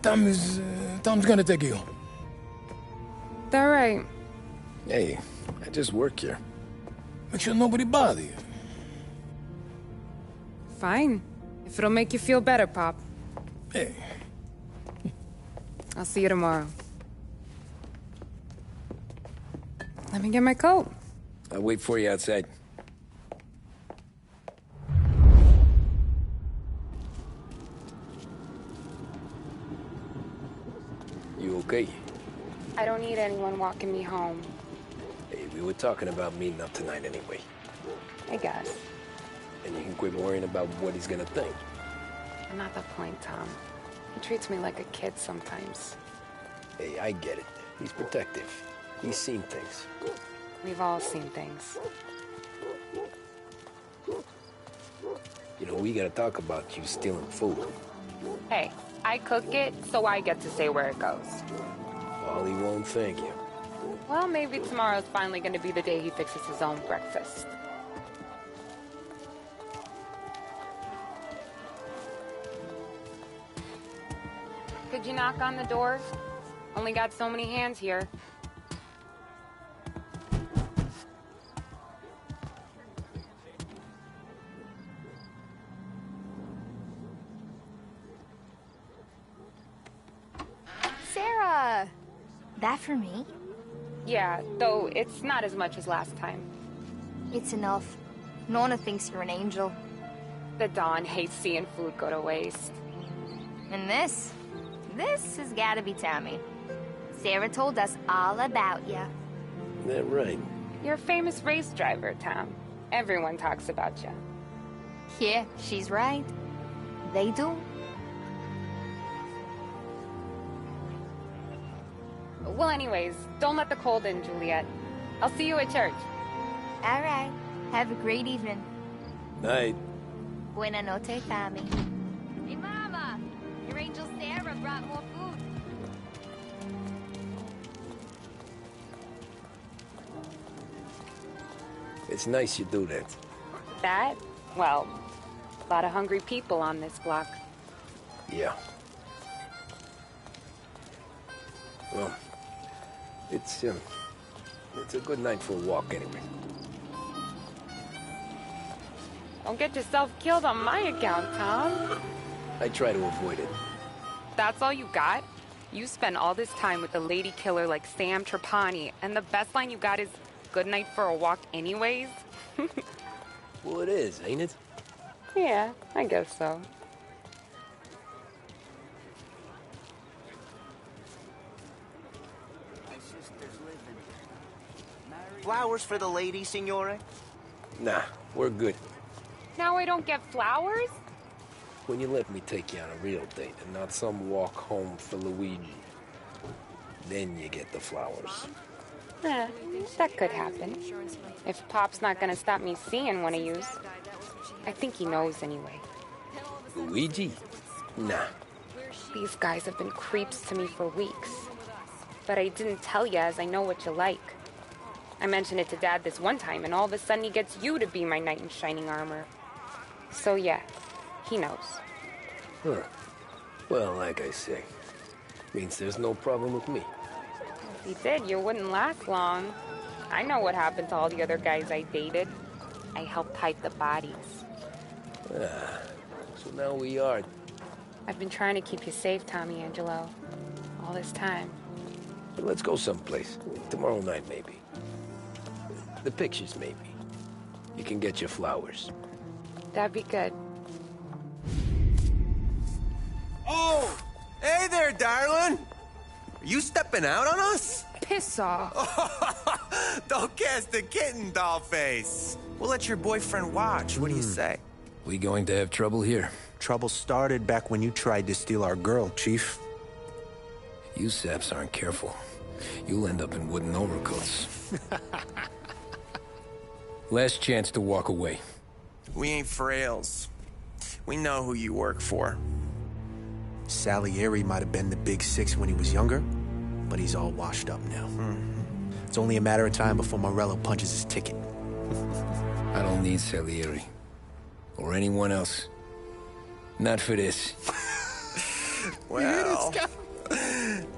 Tom's gonna take you home. All right. Hey, I just work here. Make sure nobody bother you. Fine. If it'll make you feel better, Pop. Hey. I'll see you tomorrow. Let me get my coat. I'll wait for you outside. You okay? I don't need anyone walking me home. Hey, we were talking about meeting up tonight anyway. I guess. And you can quit worrying about what he's gonna think. Not the point, Tom. He treats me like a kid sometimes. Hey, I get it. He's protective. He's seen things. We've all seen things. You know, we gotta talk about you stealing food. Hey, I cook it, so I get to say where it goes. Wally won't thank you. Well, maybe tomorrow's finally gonna be the day he fixes his own breakfast. Could you knock on the door? Only got so many hands here. Sarah! That for me? Yeah, though it's not as much as last time. It's enough. Nona thinks you're an angel. The Don hates seeing food go to waste. And this has gotta be Tommy. Sarah told us all about you. That right? You're a famous race driver, Tom. Everyone talks about you. Yeah, she's right. They do. Well, anyways, don't let the cold in, Juliet. I'll see you at church. All right. Have a great evening. Night. Buena noche, Tommy. Hey, Mama! Your angel Sarah brought more food. It's nice you do that. That? Well, a lot of hungry people on this block. Yeah. Well, it's a good night for a walk anyway. Don't get yourself killed on my account, Tom. I try to avoid it. That's all you got? You spend all this time with a lady killer like Sam Trapani, and the best line you got is, "Good night for a walk anyways"? Well, it is, ain't it? Yeah, I guess so. Flowers for the lady, signore? Nah, we're good. Now I don't get flowers? When you let me take you on a real date and not some walk home for Luigi, then you get the flowers. Eh, that could happen. If Pop's not gonna stop me seeing one of yous. I think he knows anyway. Luigi? Nah. These guys have been creeps to me for weeks. But I didn't tell you as I know what you like. I mentioned it to Dad this one time, and all of a sudden he gets you to be my knight in shining armor. So yeah, he knows. Huh. Well, like I say, means there's no problem with me. If he did, you wouldn't last long. I know what happened to all the other guys I dated. I helped hide the bodies. Ah, so now we are. I've been trying to keep you safe, Tommy Angelo. All this time. Let's go someplace. Tomorrow night, maybe. The pictures, maybe. You can get your flowers. That'd be good. Oh! Hey there, darling! Are you stepping out on us? Piss off. Don't cast a kitten, dollface. We'll let your boyfriend watch. What do you say? We going to have trouble here? Trouble started back when you tried to steal our girl, Chief. You saps aren't careful. You'll end up in wooden overcoats. Last chance to walk away. We ain't frails. We know who you work for. Salieri might have been the big six when he was younger, but he's all washed up now. It's only a matter of time before Morello punches his ticket. I don't need Salieri. Or anyone else. Not for this. Well,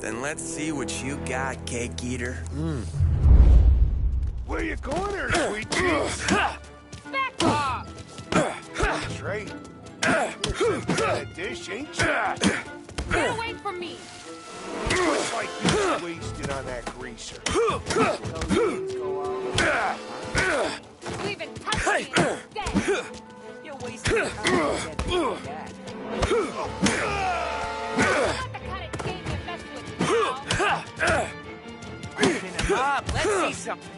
then let's see what you got, cake eater. Where you going there, sweet cheeks? Back off! That's right. You're some kind of dish, ain't you? Get away from me! Looks like you're wasted on that greaser. You even touch me, you're dead! You're wasting time on that. Not the kind of game you mess with now. Open him up. Let's see something.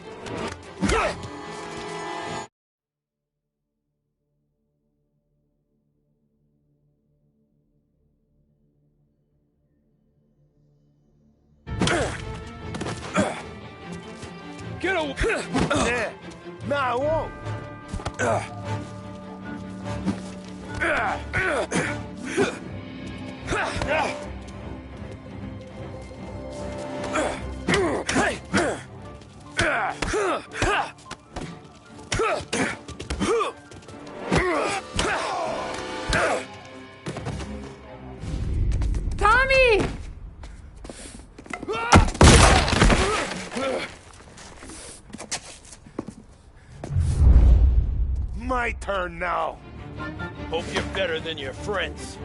Get away! There. No, I won't. Tommy! My turn now. Hope you're better than your friends.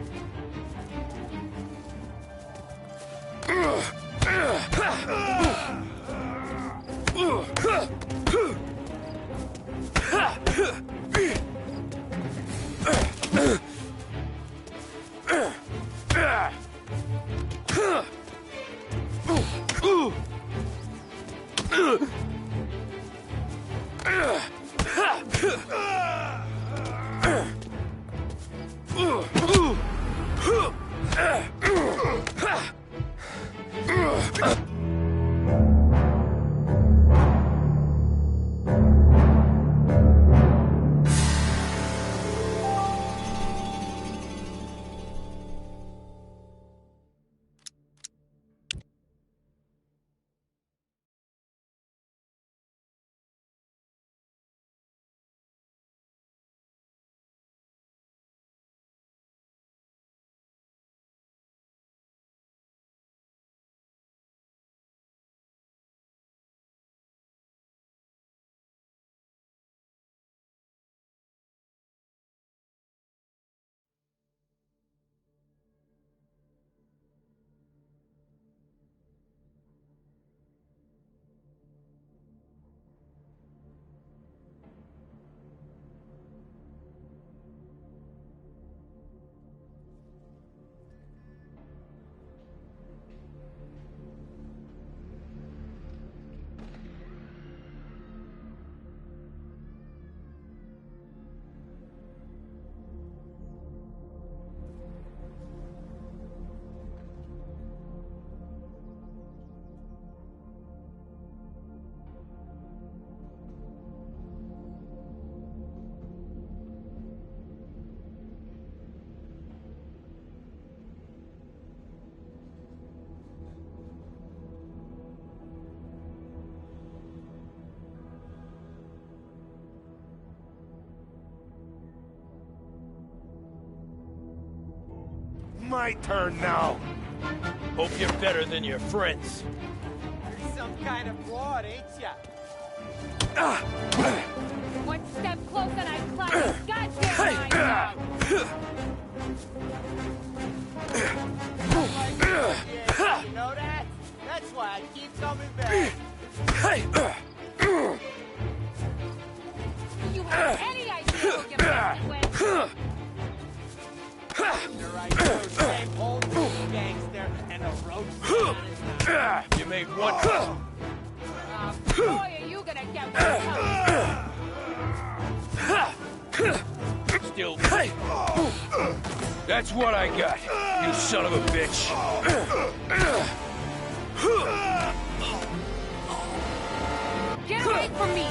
my turn now. Hope you're better than your friends. You're some kind of fraud, ain't ya? One step closer and I clap your goddamn mind out. Yeah, you know that? That's why I keep coming back. Do you have any idea who you're messing with? You're right, you're the same old gangster and a roach. You made one. Boy, are you gonna get one. Still. That's what I got, you son of a bitch. Get away from me!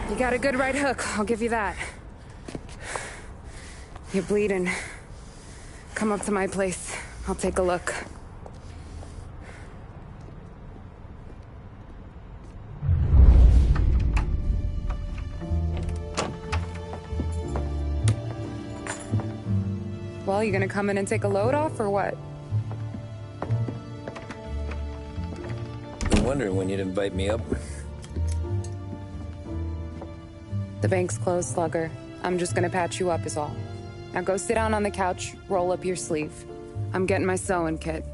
You got a good right hook, I'll give you that. You're bleeding. Come up to my place. I'll take a look. Well, you gonna come in and take a load off, or what? Been wondering when you'd invite me up. The bank's closed, Slugger. I'm just gonna patch you up is all. Now go sit down on the couch, roll up your sleeve. I'm getting my sewing kit.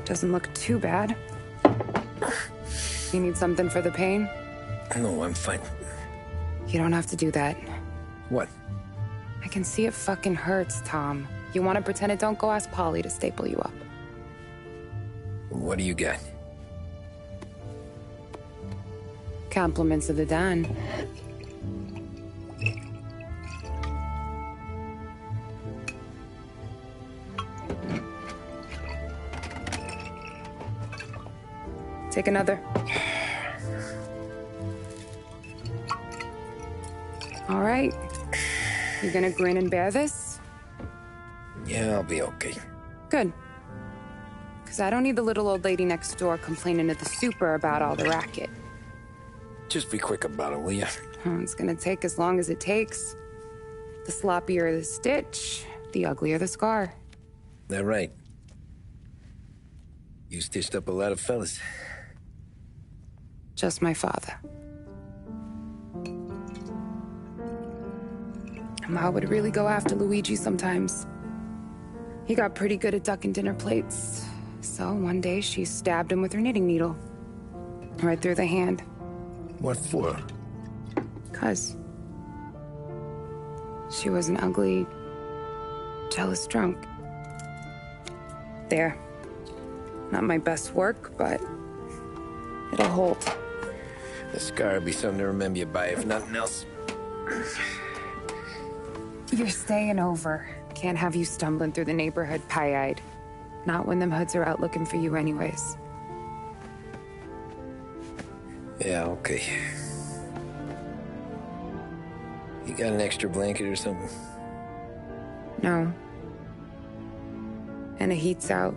Doesn't look too bad. You need something for the pain? No, I'm fine. You don't have to do that. What? I can see it fucking hurts, Tom. You want to pretend it don't? Go ask Polly to staple you up. What do you got? Compliments of the Don. Take another. All right. You gonna grin and bear this? Yeah, I'll be okay. Good. Because I don't need the little old lady next door complaining to the super about all the racket. Just be quick about it, will ya? It's gonna take as long as it takes. The sloppier the stitch, the uglier the scar. That right. You stitched up a lot of fellas. Just my father. Ma would really go after Luigi sometimes. He got pretty good at ducking dinner plates. So one day she stabbed him with her knitting needle. Right through the hand. What for? 'Cause she was an ugly, jealous drunk. There. Not my best work, but it'll hold. The scar will be something to remember you by, if nothing else. You're staying over. Can't have you stumbling through the neighborhood pie-eyed. Not when them hoods are out looking for you anyways. Yeah, okay. You got an extra blanket or something? No. And the heat's out.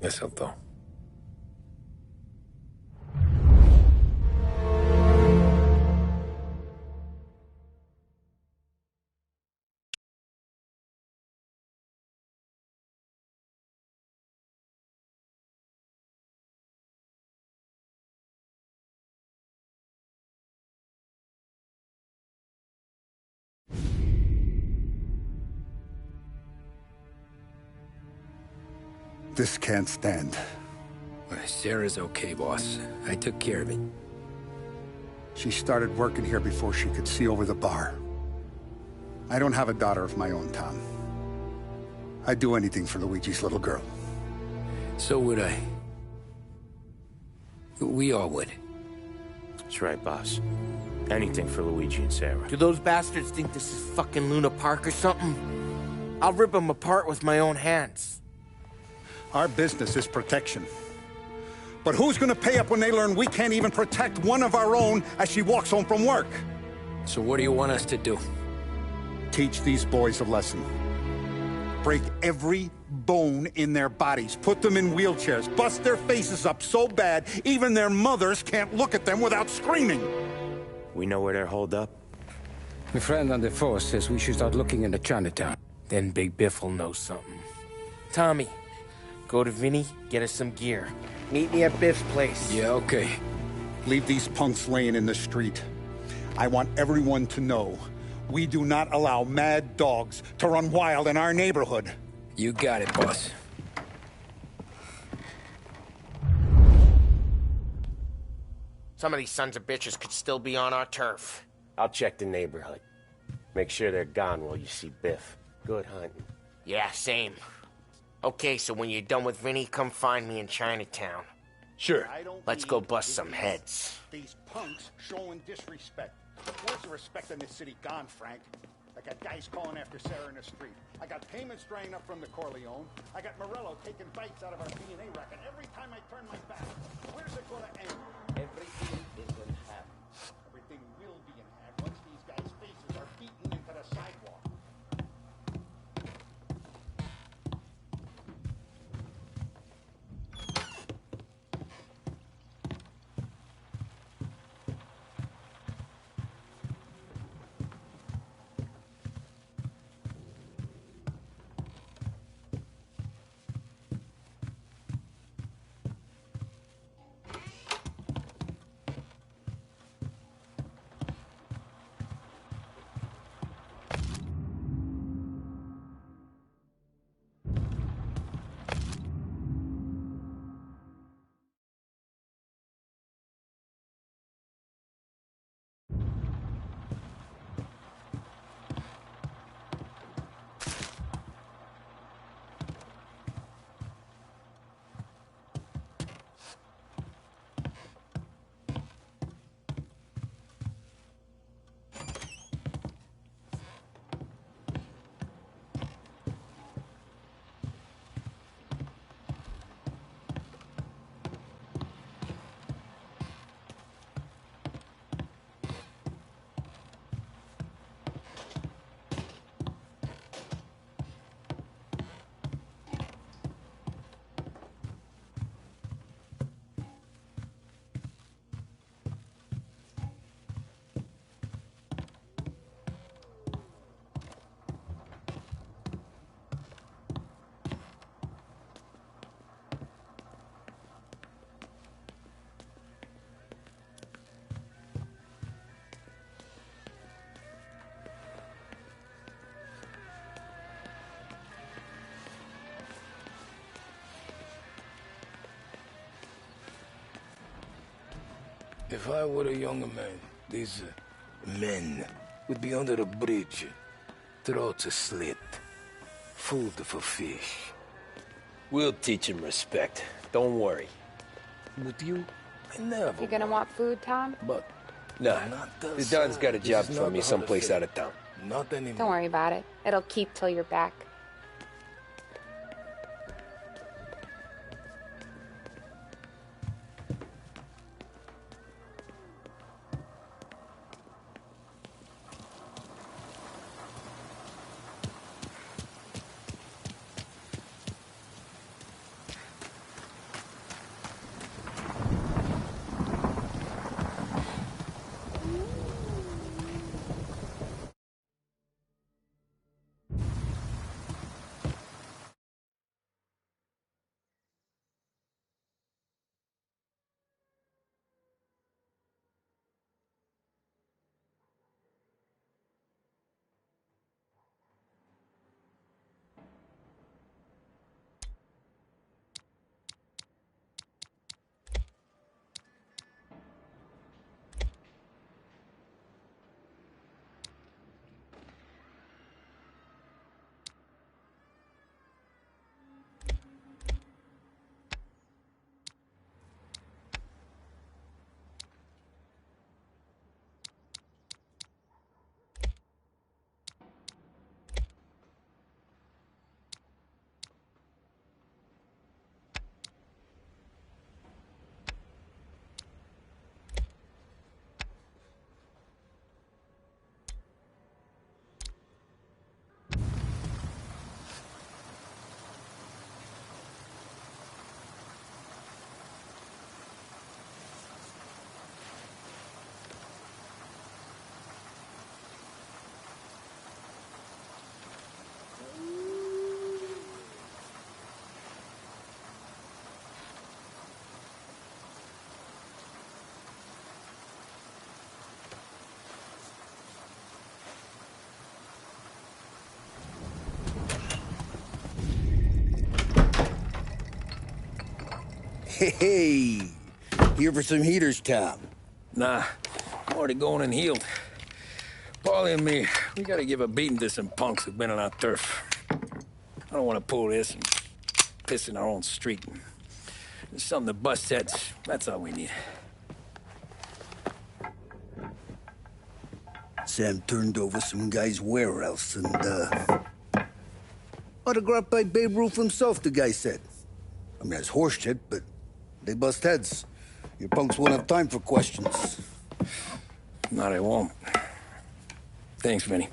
Eso todo. This can't stand. Sarah's okay, boss. I took care of it. She started working here before she could see over the bar. I don't have a daughter of my own, Tom. I'd do anything for Luigi's little girl. So would I. We all would. That's right, boss. Anything for Luigi and Sarah. Do those bastards think this is fucking Luna Park or something? I'll rip them apart with my own hands. Our business is protection. But who's gonna pay up when they learn we can't even protect one of our own as she walks home from work? So what do you want us to do? Teach these boys a lesson. Break every bone in their bodies. Put them in wheelchairs. Bust their faces up so bad, even their mothers can't look at them without screaming. We know where they're holed up? My friend on the force says we should start looking into Chinatown. Then Big Biff will know something. Tommy, go to Vinny, get us some gear. Meet me at Biff's place. Yeah, okay. Leave these punks laying in the street. I want everyone to know we do not allow mad dogs to run wild in our neighborhood. You got it, boss. Some of these sons of bitches could still be on our turf. I'll check the neighborhood. Make sure they're gone while you see Biff. Good hunting. Yeah, same. Okay, so when you're done with Vinny, come find me in Chinatown. Sure. Let's go bust some heads. These punks showing disrespect. Where's the respect in this city gone, Frank? I got guys calling after Sarah in the street. I got payments drying up from the Corleone. I got Morello taking bites out of our DNA racket every time I turn my back. Where's it gonna end? Everything is in hand. Everything will be in hand once these guys' faces are beaten into the sidewalk. If I were a younger man, these men would be under the bridge. Throats slit. Food for fish. We'll teach him respect. Don't worry. With you, I never. You gonna want food, Tom? But nah, the Don's got a job for me someplace out of town. Not anymore. Don't worry about it. It'll keep till you're back. Hey, here for some heaters, Tom? Nah, I'm already going and healed. Paulie and me, we gotta give a beating to some punks who've been on our turf. I don't want to pull this and piss in our own street. There's something to bust heads. That's all we need. Sam turned over some guy's warehouse and, autographed by Babe Ruth himself, the guy said. I mean, that's horse shit, but they bust heads. Your punks won't have time for questions. No, they won't. Thanks, Vinny.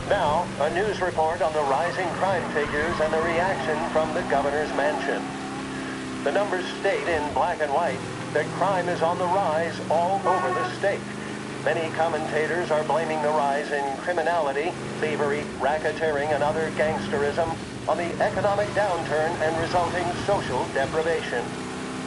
Now, a news report on the rising crime figures and the reaction from the governor's mansion. The numbers state in black and white that crime is on the rise all over the state. Many commentators are blaming the rise in criminality, thievery, racketeering, and other gangsterism on the economic downturn and resulting social deprivation.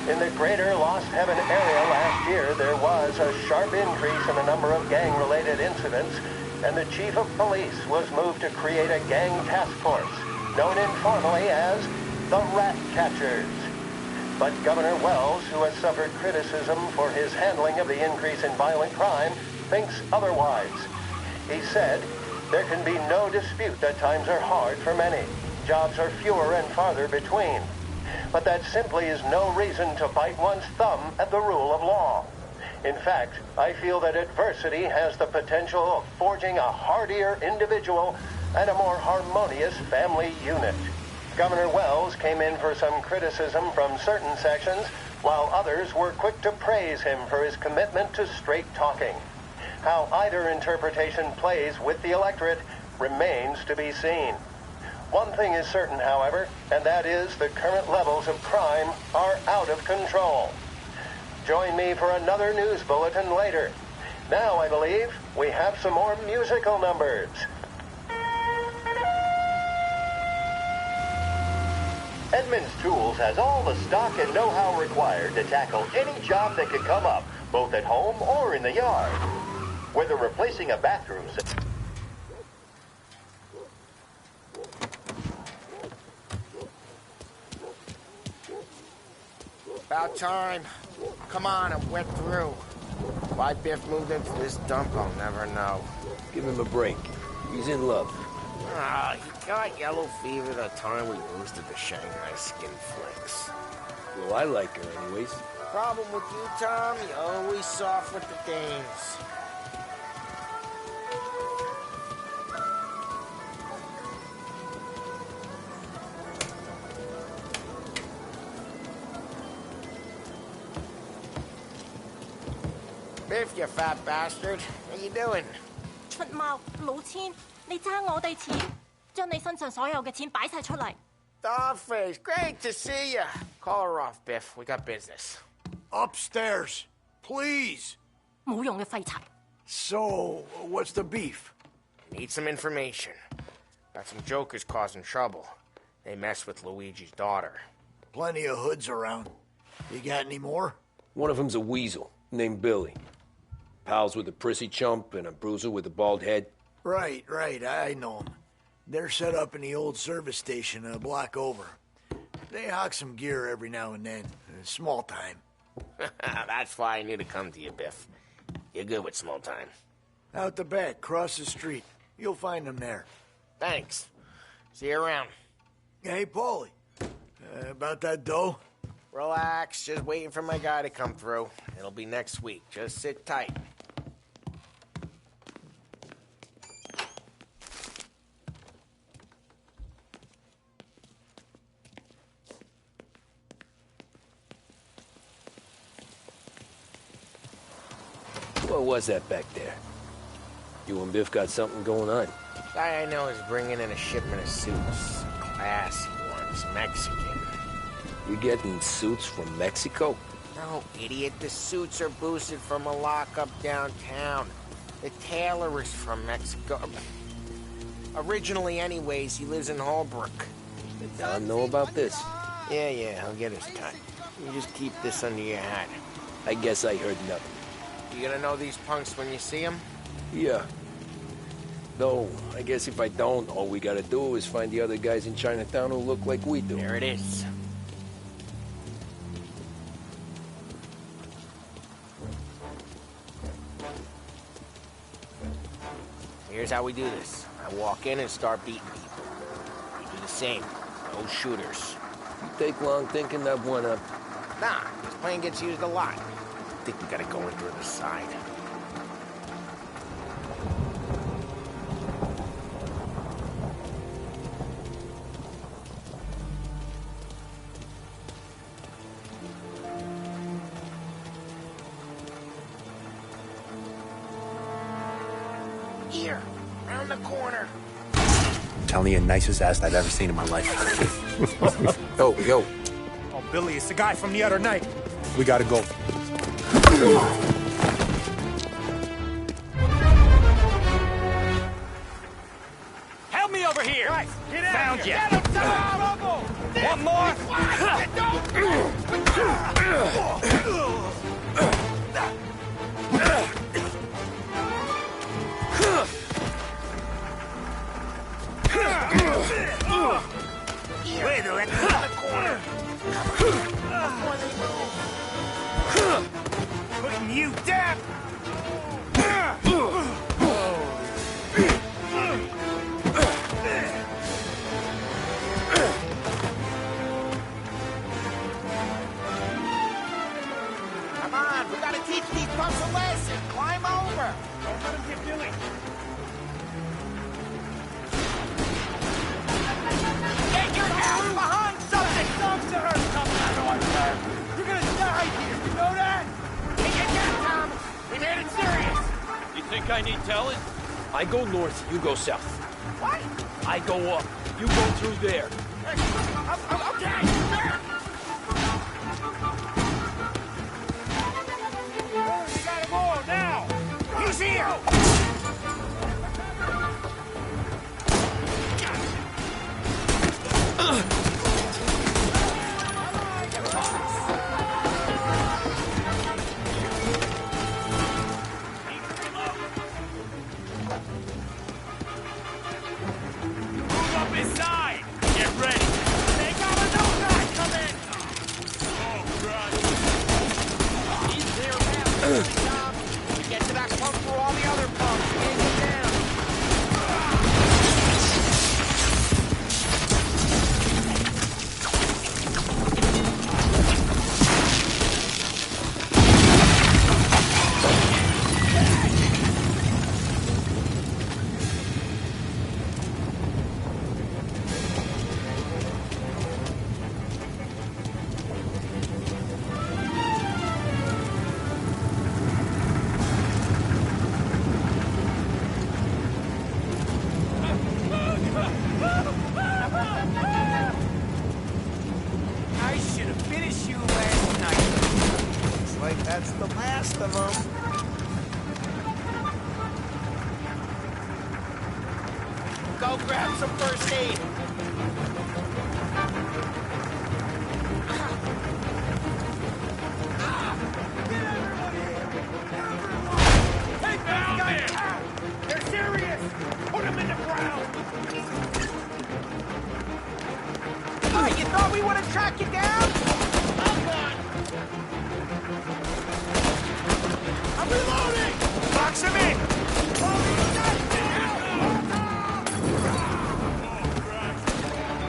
In the greater Lost Heaven area last year, there was a sharp increase in the number of gang-related incidents, and the chief of police was moved to create a gang task force, known informally as the Rat Catchers. But Governor Wells, who has suffered criticism for his handling of the increase in violent crime, thinks otherwise. He said, "There can be no dispute that times are hard for many. Jobs are fewer and farther between. But that simply is no reason to bite one's thumb at the rule of law. In fact, I feel that adversity has the potential of forging a hardier individual and a more harmonious family unit." Governor Wells came in for some criticism from certain sections, while others were quick to praise him for his commitment to straight talking. How either interpretation plays with the electorate remains to be seen. One thing is certain, however, and that is the current levels of crime are out of control. Join me for another news bulletin later. Now, I believe, we have some more musical numbers. Edmunds Tools has all the stock and know-how required to tackle any job that could come up, both at home or in the yard. Whether replacing a bathroom... About time. Come on, I'm wet through. Why Biff moved into this dump, I'll never know. Give him a break. He's in love. Ah, he got yellow fever the time we boosted the Shanghai skin flicks. Well, I like her anyways. Problem with you, Tom, you're always soft with the dames. Biff, you fat bastard. How you doing? 出貓老千，你爭我哋錢，將你身上所有嘅錢擺晒出嚟。Dollface, great to see you. Call her off, Biff. We got business. Upstairs, please. 冇用嘅廢柴。So, what's the beef? Need some information. Got some jokers causing trouble. They messed with Luigi's daughter. Plenty of hoods around. You got any more? One of them's a weasel named Billy. Pals with a prissy chump and a bruiser with a bald head. Right, I know them. They're set up in the old service station a block over. They hawk some gear every now and then. Small time. That's why I knew to come to you, Biff. You're good with small time. Out the back, cross the street. You'll find them there. Thanks. See you around. Hey, Paulie. About that dough? Relax. Just waiting for my guy to come through. It'll be next week. Just sit tight. What was that back there? You and Biff got something going on. Guy I know is bringing in a shipment of suits. Classy ones, Mexican. You getting suits from Mexico? No, idiot. The suits are boosted from a lockup downtown. The tailor is from Mexico. Originally, anyways, he lives in Holbrook. Did Don know about this? Yeah, I'll get his cut. You just keep this under your hat. I guess I heard nothing. You gonna know these punks when you see them? Yeah. Though, I guess if I don't, all we gotta do is find the other guys in Chinatown who look like we do. There it is. Here's how we do this. I walk in and start beating people. You do the same. No shooters. You take long thinking that one up. Nah, this plane gets used a lot. I think we gotta go in through the side. Here, round the corner. Telling you, nicest ass I've ever seen in my life. Yo. Oh, Billy, it's the guy from the other night. We gotta go. Help me over here! Right, get out! Found you! Get him, Tom! One more! Wait, they're in the corner. Putting you down. Come on, we gotta teach these punks a lesson. Climb over. Don't let him get Billy. Get your ass behind something! Dogs are hurt. Come on, sir. You're gonna die here. You know that? Hey, get down, Tom! We made it serious! You think I need telling? I go north, you go south. What? I go up, you go through there. Okay, sir! We gotta go now. He's here! Move up inside! Get ready! They got a new guy coming! Oh, Christ! He's there now. Tom, we get to that pump for all the other pumps. Take him down. Go grab some first aid. Take down there! They're serious! Put them in the ground! Oh, you thought we would have tracked you down? I'm reloading! Box him in!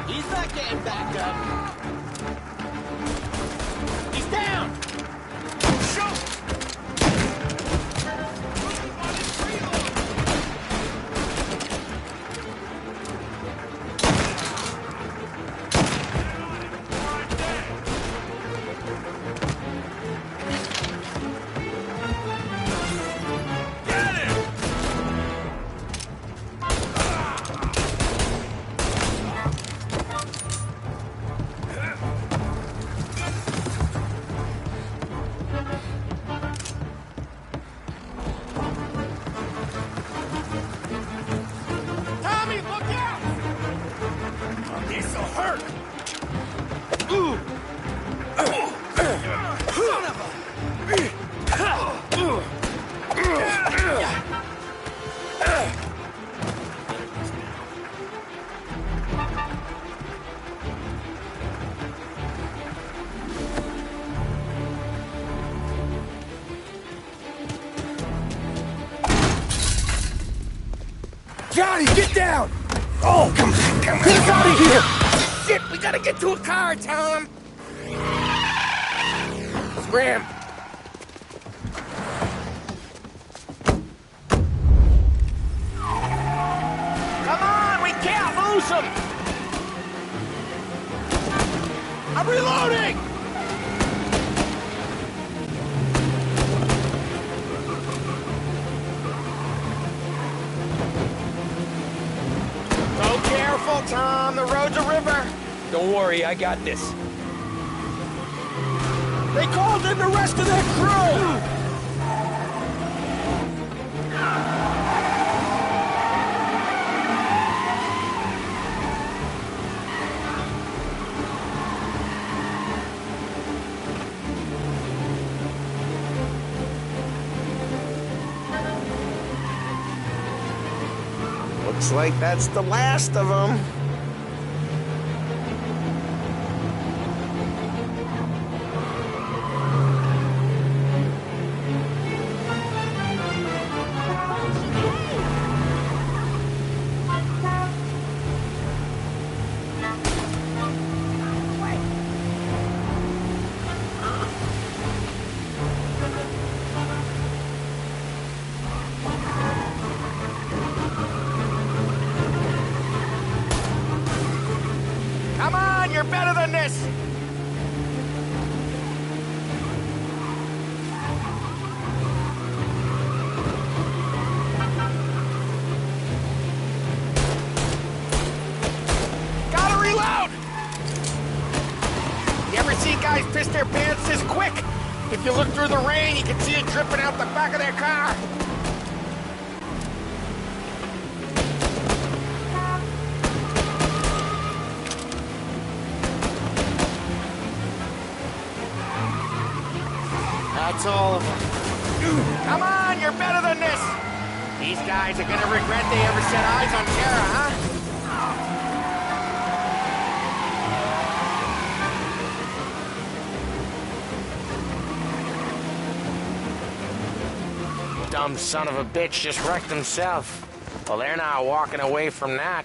He's not getting back up. He's down! Shoot! Johnny, get down! Oh, come on. Get us out of here! Shit, we gotta get to a car, Tom! Scram! Come on, we can't lose him! I'm reloading! Go careful, Tom. The road's a river. Don't worry, I got this. They called in the rest of their crew! Looks like that's the last of them. Come on, you're better than this! Gotta reload! You ever see guys piss their pants this quick? If you look through the rain, you can see it dripping out the back of their car. That's all of them. Come on, you're better than this! These guys are gonna regret they ever set eyes on Tara, huh? Dumb son of a bitch just wrecked himself. Well, they're not walking away from that.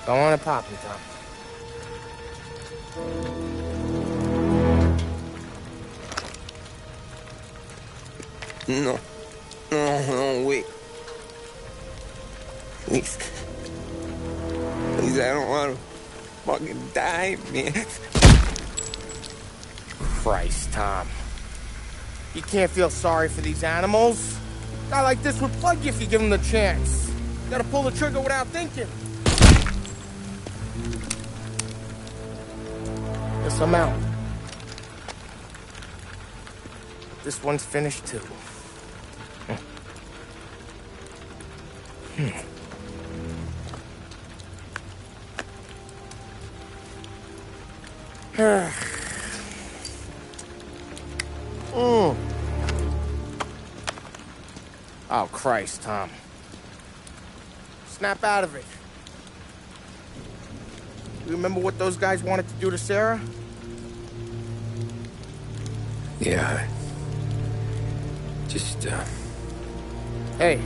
Go on and pop me, Tom. No. No, wait. Please. Please, I don't want to fucking die, man. Christ, Tom. You can't feel sorry for these animals. A guy like this would plug you if you give him the chance. You gotta pull the trigger without thinking. Guess I'm out. This one's finished too. Oh, Christ, Tom. Snap out of it. You remember what those guys wanted to do to Sarah? Yeah. Just, Hey.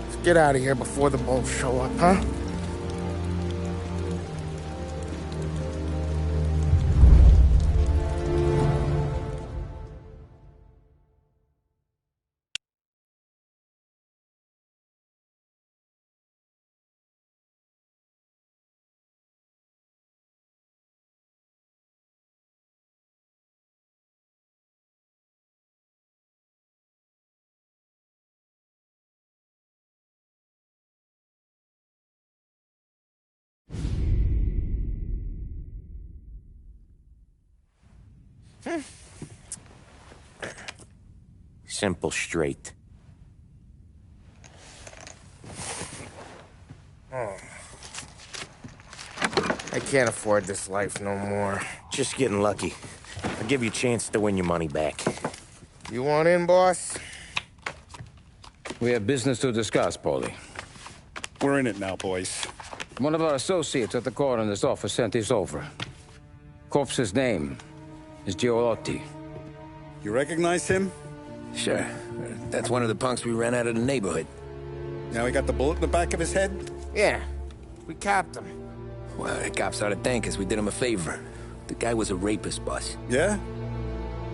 Let's get out of here before the bulls show up, huh? Simple, straight. I can't afford this life no more. Just getting lucky. I'll give you a chance to win your money back. You want in, boss? We have business to discuss, Paulie. We're in it now, boys. One of our associates at the coroner's office sent this over. Corpse's name is Giolotti. You recognize him? Sure. That's one of the punks we ran out of the neighborhood. Now he got the bullet in the back of his head? Yeah. We capped him. Well, the cops ought to thank us. We did him a favor. The guy was a rapist, boss. Yeah?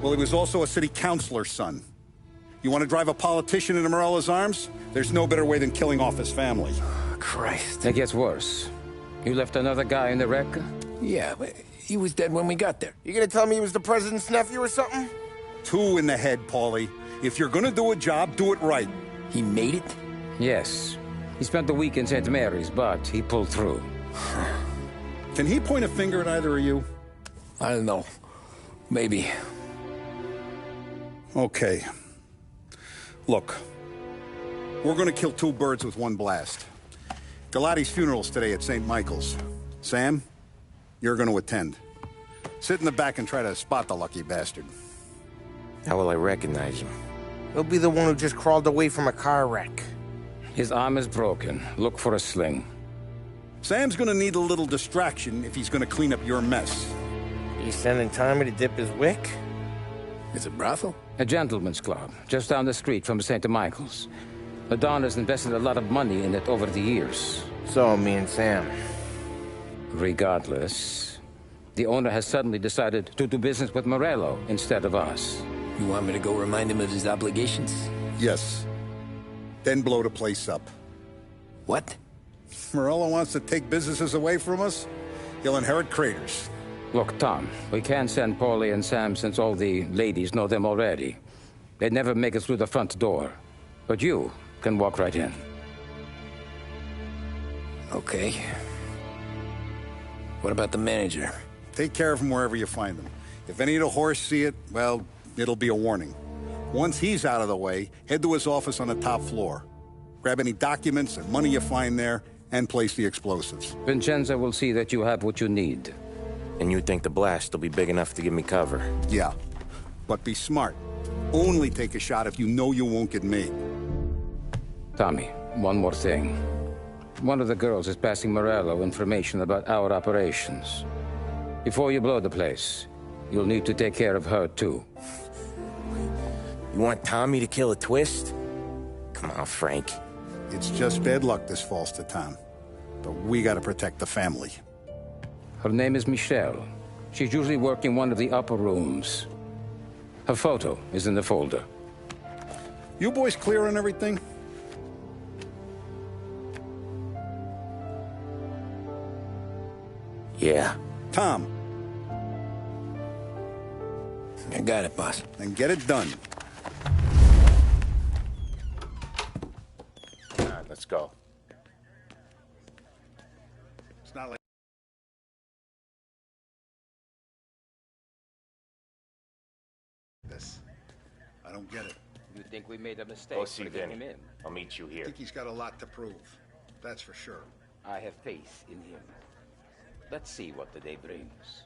Well, he was also a city councilor's son. You want to drive a politician into Morella's arms? There's no better way than killing off his family. Oh, Christ. It gets worse. You left another guy in the wreck? Yeah, but he was dead when we got there. You gonna tell me he was the president's nephew or something? 2 in the head, Paulie. If you're gonna do a job, do it right. He made it? Yes. He spent the week in St. Mary's, but he pulled through. Can he point a finger at either of you? I don't know. Maybe. Okay. Look. We're gonna kill 2 birds with 1 blast. Galati's funeral's today at St. Michael's. Sam, you're gonna attend. Sit in the back and try to spot the lucky bastard. How will I recognize him? He'll be the one who just crawled away from a car wreck. His arm is broken. Look for a sling. Sam's gonna need a little distraction if he's gonna clean up your mess. You sending Tommy to dip his wick? It's a brothel? A gentleman's club, just down the street from St. Michael's. The Don has invested a lot of money in it over the years. So, me and Sam. Regardless, the owner has suddenly decided to do business with Morello instead of us. You want me to go remind him of his obligations? Yes. Then blow the place up. What? Morello wants to take businesses away from us? He'll inherit craters. Look, Tom, we can't send Paulie and Sam since all the ladies know them already. They'd never make it through the front door. But you can walk right in. Okay. What about the manager? Take care of him wherever you find him. If any of the horse see it, well, it'll be a warning. Once he's out of the way, head to his office on the top floor. Grab any documents and money you find there, and place the explosives. Vincenzo will see that you have what you need. And you think the blast will be big enough to give me cover? Yeah. But be smart. Only take a shot if you know you won't get made. Tommy, one more thing. One of the girls is passing Morello information about our operations. Before you blow the place, you'll need to take care of her, too. You want Tommy to kill a twist? Come on, Frank. It's just bad luck this falls to Tom. But we gotta protect the family. Her name is Michelle. She's usually working one of the upper rooms. Her photo is in the folder. You boys clear on everything? Yeah. Tom. I got it, boss. Then get it done. All right, let's go. It's not like this. I don't get it. You think we made a mistake? Go see bringing Vinny. him in? I'll meet you I here. think he's got a lot to prove. That's for sure. I have faith in him. Let's see what the day brings.